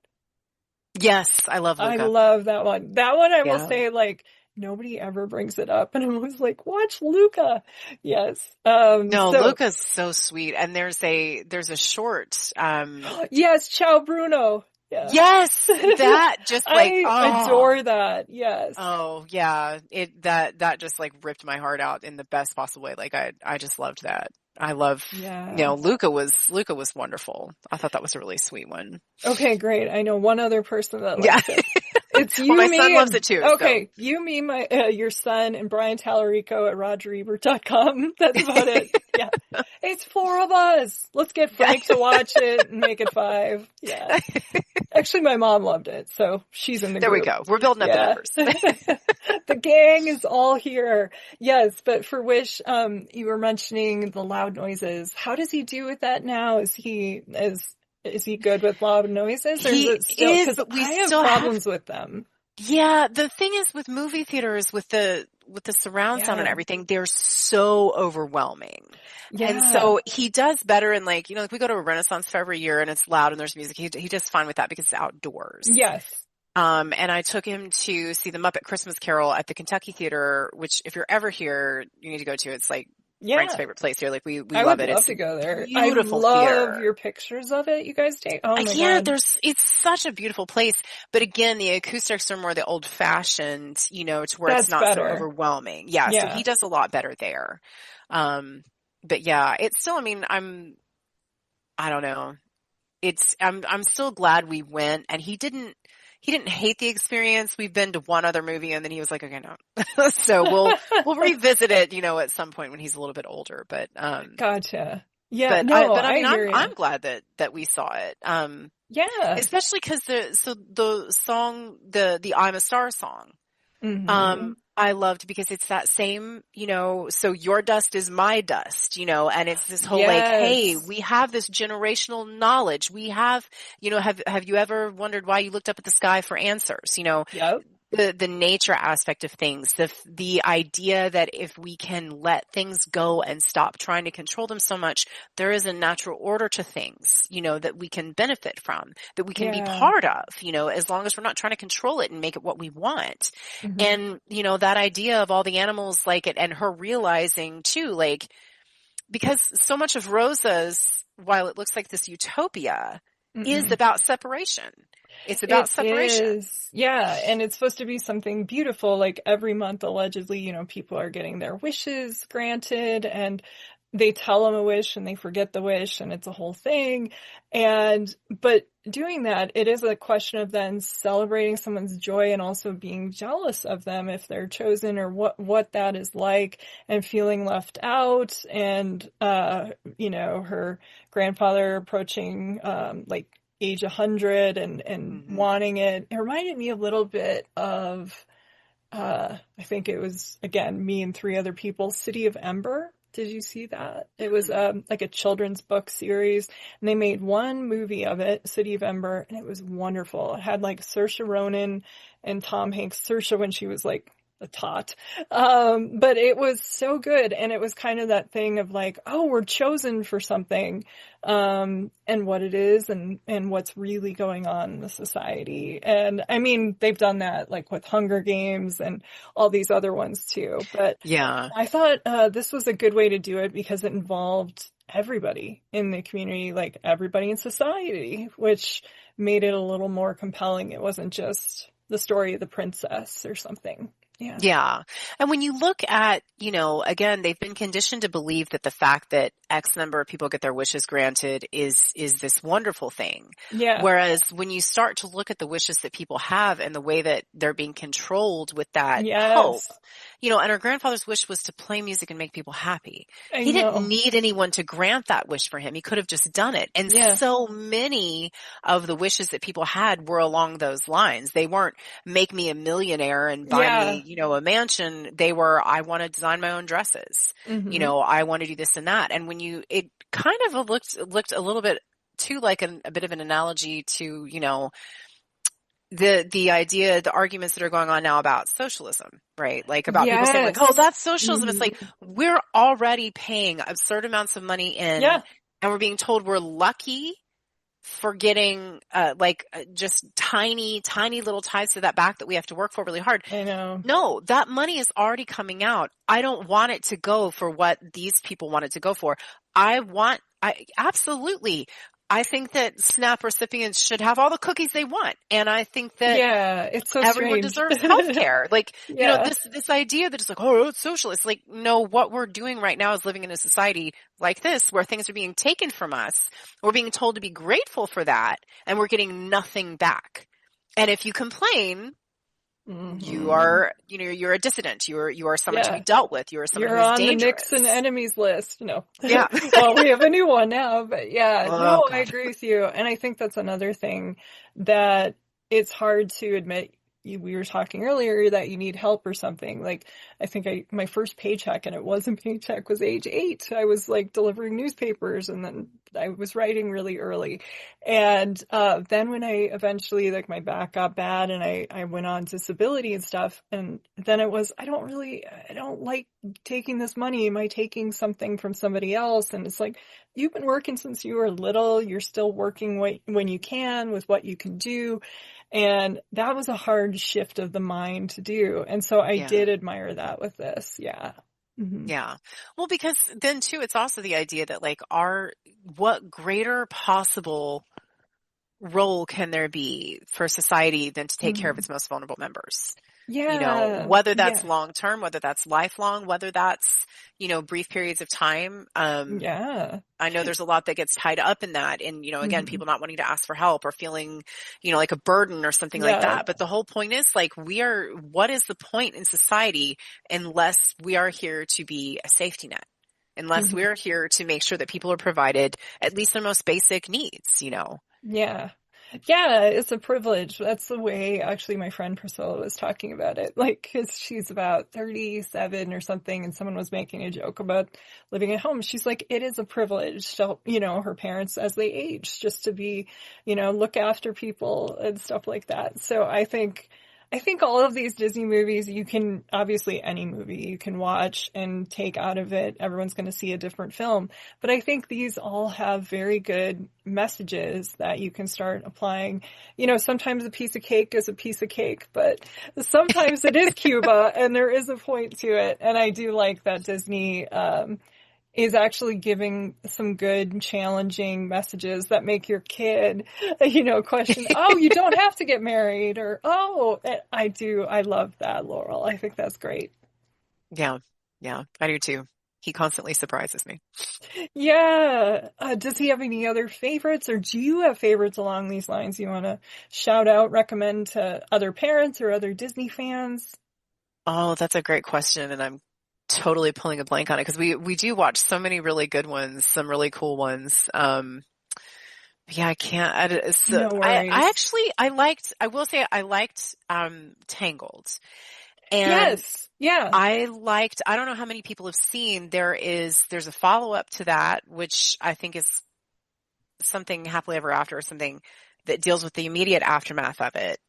Speaker 2: Yes, I love
Speaker 1: I
Speaker 2: Luca.
Speaker 1: love that one. That one I will
Speaker 2: Yeah.
Speaker 1: say, like, nobody ever brings it up. And I'm always like, watch Luca. Yes.
Speaker 2: No, Luca's so sweet. And there's a short,
Speaker 1: yes, Ciao Bruno. Yeah.
Speaker 2: yes, that just like,
Speaker 1: I adore that. Yes.
Speaker 2: oh yeah, that just like ripped my heart out in the best possible way. Like I just loved that. I love,
Speaker 1: Yeah.
Speaker 2: Luca was wonderful. I thought that was a really sweet one.
Speaker 1: Okay, great. I know one other person that
Speaker 2: Yeah.
Speaker 1: likes it. It's you,
Speaker 2: Well, my
Speaker 1: me,
Speaker 2: son loves
Speaker 1: and,
Speaker 2: it too.
Speaker 1: okay, you, me, my your son, and Brian Tallarico at RogerEbert.com. That's about it. Yeah, it's 4 of us. Let's get Frank to watch it and make it 5. Yeah. Actually, my mom loved it, so she's in the
Speaker 2: There
Speaker 1: group.
Speaker 2: we go. We're building up the numbers.
Speaker 1: The gang is all here. Yes, but for Wish, you were mentioning the loud noises. How does he do with that now? Is he good with loud noises? Or
Speaker 2: He
Speaker 1: is it still,
Speaker 2: is,
Speaker 1: because
Speaker 2: but we
Speaker 1: I have
Speaker 2: still
Speaker 1: problems with them.
Speaker 2: Yeah, the thing is with movie theaters, with the surround sound and everything, they're so overwhelming.
Speaker 1: Yeah.
Speaker 2: And so he does better in like we go to a Renaissance fair every year and it's loud and there's music. He does fine with that because it's outdoors.
Speaker 1: Yes.
Speaker 2: And I took him to see the Muppet Christmas Carol at the Kentucky Theater, which if you're ever here, you need to go to. It's like Frank's favorite place here. Like we love it.
Speaker 1: I would love
Speaker 2: it's
Speaker 1: to go there.
Speaker 2: Beautiful
Speaker 1: I love
Speaker 2: theater.
Speaker 1: your pictures of it you guys take. Oh my God.
Speaker 2: It's such a beautiful place. But again, the acoustics are more the old fashioned, to where it's not
Speaker 1: better.
Speaker 2: so overwhelming. Yeah. So he does a lot better there. But yeah, it's still, I don't know. I'm still glad we went, and he didn't hate the experience. We've been to one other movie and then he was like, okay, no. So we'll revisit it, at some point when he's a little bit older, but,
Speaker 1: gotcha. Yeah.
Speaker 2: I'm glad that we saw it.
Speaker 1: Yeah.
Speaker 2: Especially cause the song, the I'm a Star song, I loved because it's that same, so your dust is my dust, and it's this whole like, hey, we have this generational knowledge. We have, have you ever wondered why you looked up at the sky for answers?
Speaker 1: Yep.
Speaker 2: The nature aspect of things, the idea that if we can let things go and stop trying to control them so much, there is a natural order to things, that we can benefit from, that we can be part of, as long as we're not trying to control it and make it what we want. And, that idea of all the animals like it and her realizing too, like, because so much of Rosa's, while it looks like this utopia, is about separation. It's about separation.
Speaker 1: Yeah, and it's supposed to be something beautiful. Like every month, allegedly, people are getting their wishes granted, and they tell them a wish and they forget the wish, and it's a whole thing. But doing that, it is a question of then celebrating someone's joy and also being jealous of them if they're chosen, or what that is like, and feeling left out. And, her grandfather approaching, like, age 100 and wanting it. It reminded me a little bit of, I think it was, again, me and 3 other people, City of Ember. Did you see that? It was like a children's book series, and they made one movie of it, City of Ember, and it was wonderful. It had like Saoirse Ronan and Tom Hanks. Saoirse when she was like a tot. But it was so good, and it was kind of that thing of like, oh, we're chosen for something, and what it is, and what's really going on in the society. And they've done that like with Hunger Games and all these other ones too. But
Speaker 2: yeah,
Speaker 1: I thought this was a good way to do it because it involved everybody in the community, like everybody in society, which made it a little more compelling. It wasn't just the story of the princess or something. Yeah.
Speaker 2: Yeah. And when you look at, again, they've been conditioned to believe that the fact that X number of people get their wishes granted is this wonderful thing.
Speaker 1: Yeah.
Speaker 2: Whereas when you start to look at the wishes that people have and the way that they're being controlled with that hope,
Speaker 1: Yes.
Speaker 2: and our grandfather's wish was to play music and make people happy.
Speaker 1: I
Speaker 2: He didn't
Speaker 1: know.
Speaker 2: need anyone to grant that wish for him. He could have just done it. And
Speaker 1: Yeah.
Speaker 2: so many of the wishes that people had were along those lines. They weren't make me a millionaire and buy
Speaker 1: Yeah.
Speaker 2: me, a mansion. They were, I want to design my own dresses.
Speaker 1: Mm-hmm.
Speaker 2: I want to do this and that. And when it kind of looked a little bit too like a bit of an analogy to, the idea, the arguments that are going on now about socialism, right? Like about people saying like, oh, that's socialism. It's like, we're already paying absurd amounts of money in and we're being told we're lucky for getting, just tiny little ties to that back that we have to work for really hard.
Speaker 1: I know.
Speaker 2: No, that money is already coming out. I don't want it to go for what these people want it to go for. Absolutely. I think that SNAP recipients should have all the cookies they want. And I think that
Speaker 1: it's so
Speaker 2: everyone
Speaker 1: strange.
Speaker 2: deserves health care. Like, this idea that it's like, oh, it's socialist. Like, no, what we're doing right now is living in a society like this where things are being taken from us. We're being told to be grateful for that and we're getting nothing back. And if you complain, you are, you're a dissident. You are someone to be dealt with. You are someone who's dangerous. You're on the
Speaker 1: Nixon enemies list. No.
Speaker 2: Yeah.
Speaker 1: Well, we have a new one now, but
Speaker 2: God.
Speaker 1: I agree with you. And I think that's another thing that it's hard to admit. We were talking earlier that you need help or something. Like, I think my first paycheck, and it wasn't paycheck, was age 8. I was like delivering newspapers and then I was writing really early. And, then when I eventually, like, my back got bad and I went on disability and stuff. And then it was, I don't like taking this money. Am I taking something from somebody else? And it's like, you've been working since you were little. You're still working when you can with what you can do. And that was a hard shift of the mind to do. And so I did admire that with this. Yeah. Mm-hmm.
Speaker 2: Yeah. Well, because then too, it's also the idea that like what greater possible role can there be for society than to take care of its most vulnerable members?
Speaker 1: Yeah.
Speaker 2: Whether that's long-term, whether that's lifelong, whether that's, brief periods of time. I know there's a lot that gets tied up in that. And, again, people not wanting to ask for help or feeling, like a burden or something like that. But the whole point is like, what is the point in society unless we are here to be a safety net? Unless we're here to make sure that people are provided at least their most basic needs,
Speaker 1: Yeah. Yeah, it's a privilege. That's the way actually my friend Priscilla was talking about it. Like, 'cause she's about 37 or something and someone was making a joke about living at home. She's like, it is a privilege to, her parents as they age, just to be, look after people and stuff like that. So I think all of these Disney movies, you can, obviously any movie you can watch and take out of it. Everyone's going to see a different film. But I think these all have very good messages that you can start applying. Sometimes a piece of cake is a piece of cake, but sometimes it is Cuba and there is a point to it. And I do like that Disney, is actually giving some good, challenging messages that make your kid, question, oh, you don't have to get married, or, oh, I love that, Laurel. I think that's great.
Speaker 2: Yeah, I do too. He constantly surprises me.
Speaker 1: Yeah. Does he have any other favorites, or do you have favorites along these lines you want to shout out, recommend to other parents or other Disney fans?
Speaker 2: Oh, that's a great question, and I'm totally pulling a blank on it because we do watch so many really good ones, some really cool ones. Yeah, I can't.
Speaker 1: No worries.
Speaker 2: I will say I liked Tangled. And
Speaker 1: yes. Yeah.
Speaker 2: I don't know how many people have seen, there's a follow-up to that, which I think is something Happily Ever After or something that deals with the immediate aftermath of it.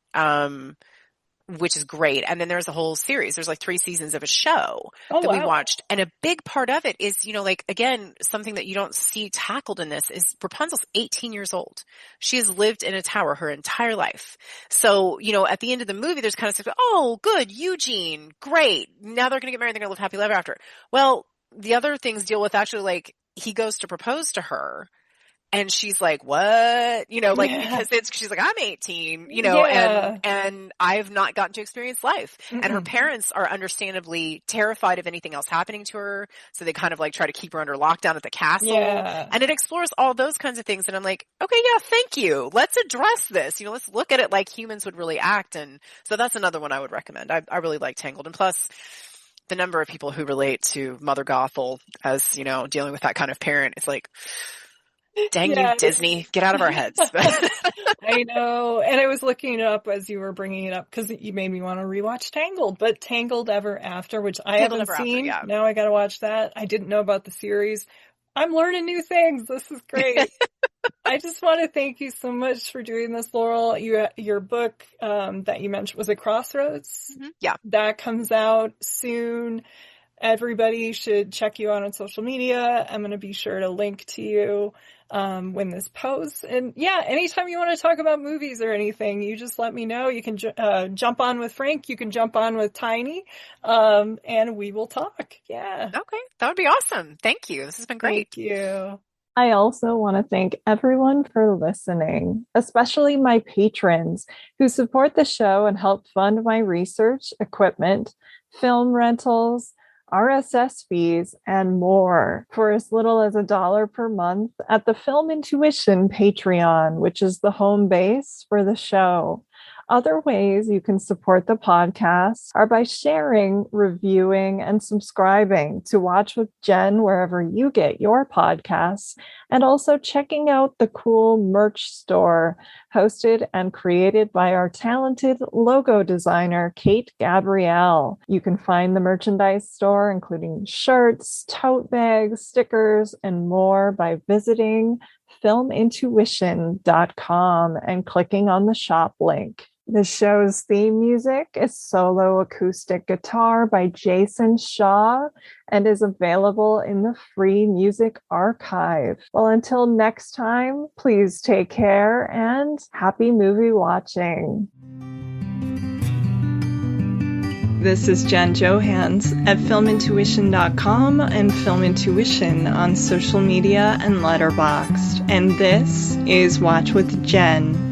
Speaker 2: Which is great. And then there's a whole series. There's like 3 seasons of a show that we watched. And a big part of it is, again, something that you don't see tackled in this is Rapunzel's 18 years old. She has lived in a tower her entire life. So, at the end of the movie, there's kind of stuff, oh, good, Eugene, great. Now they're going to get married. They're going to live happily ever after. Well, the other things deal with actually like he goes to propose to her. And she's like, what? You know, like, because she's like, I'm 18, you know, and I've not gotten to experience life. And her parents are understandably terrified of anything else happening to her. So they kind of like try to keep her under lockdown at the castle. And it explores all those kinds of things. And I'm like, okay, yeah, thank you. Let's address this. You know, let's look at it like humans would really act. And so that's another one I would recommend. I really like Tangled. And plus, the number of people who relate to Mother Gothel as, you know, dealing with that kind of parent, it's like, dang you, Disney, get out of our heads.
Speaker 1: I know. And I was looking it up as you were bringing it up because you made me want to rewatch Tangled, but Tangled Ever After, which I haven't seen. Now I got to watch that. I didn't know about the series. I'm learning new things. This is great. I just want to thank you so much for doing this, Laurel. Your book that you mentioned, was it CROSSROADS?
Speaker 2: Mm-hmm. Yeah.
Speaker 1: That comes out soon. Everybody should check you out on social media. I'm going to be sure to link to you when this posts. And yeah, anytime you want to talk about movies or anything, you just let me know. You can jump on with Frank. You can jump on with Tiny, and we will talk. Yeah.
Speaker 2: Okay. That would be awesome. Thank you. This has been great.
Speaker 1: Thank you.
Speaker 3: I also want to thank everyone for listening, especially my patrons who support the show and help fund my research, equipment, film rentals, RSS fees, and more for as little as $1 per month at the Film Intuition Patreon, which is the home base for the show. Other ways you can support the podcast are by sharing, reviewing, and subscribing to Watch with Jen wherever you get your podcasts, and also checking out the cool merch store hosted and created by our talented logo designer, Kate Gabrielle. You can find the merchandise store, including shirts, tote bags, stickers, and more by visiting filmintuition.com and clicking on the shop link. The show's theme music is Solo Acoustic Guitar by Jason Shaw and is available in the Free Music Archive. Well, until next time, please take care and happy movie watching. This is Jen Johans at filmintuition.com and Film Intuition on social media and Letterboxd. And this is Watch with Jen.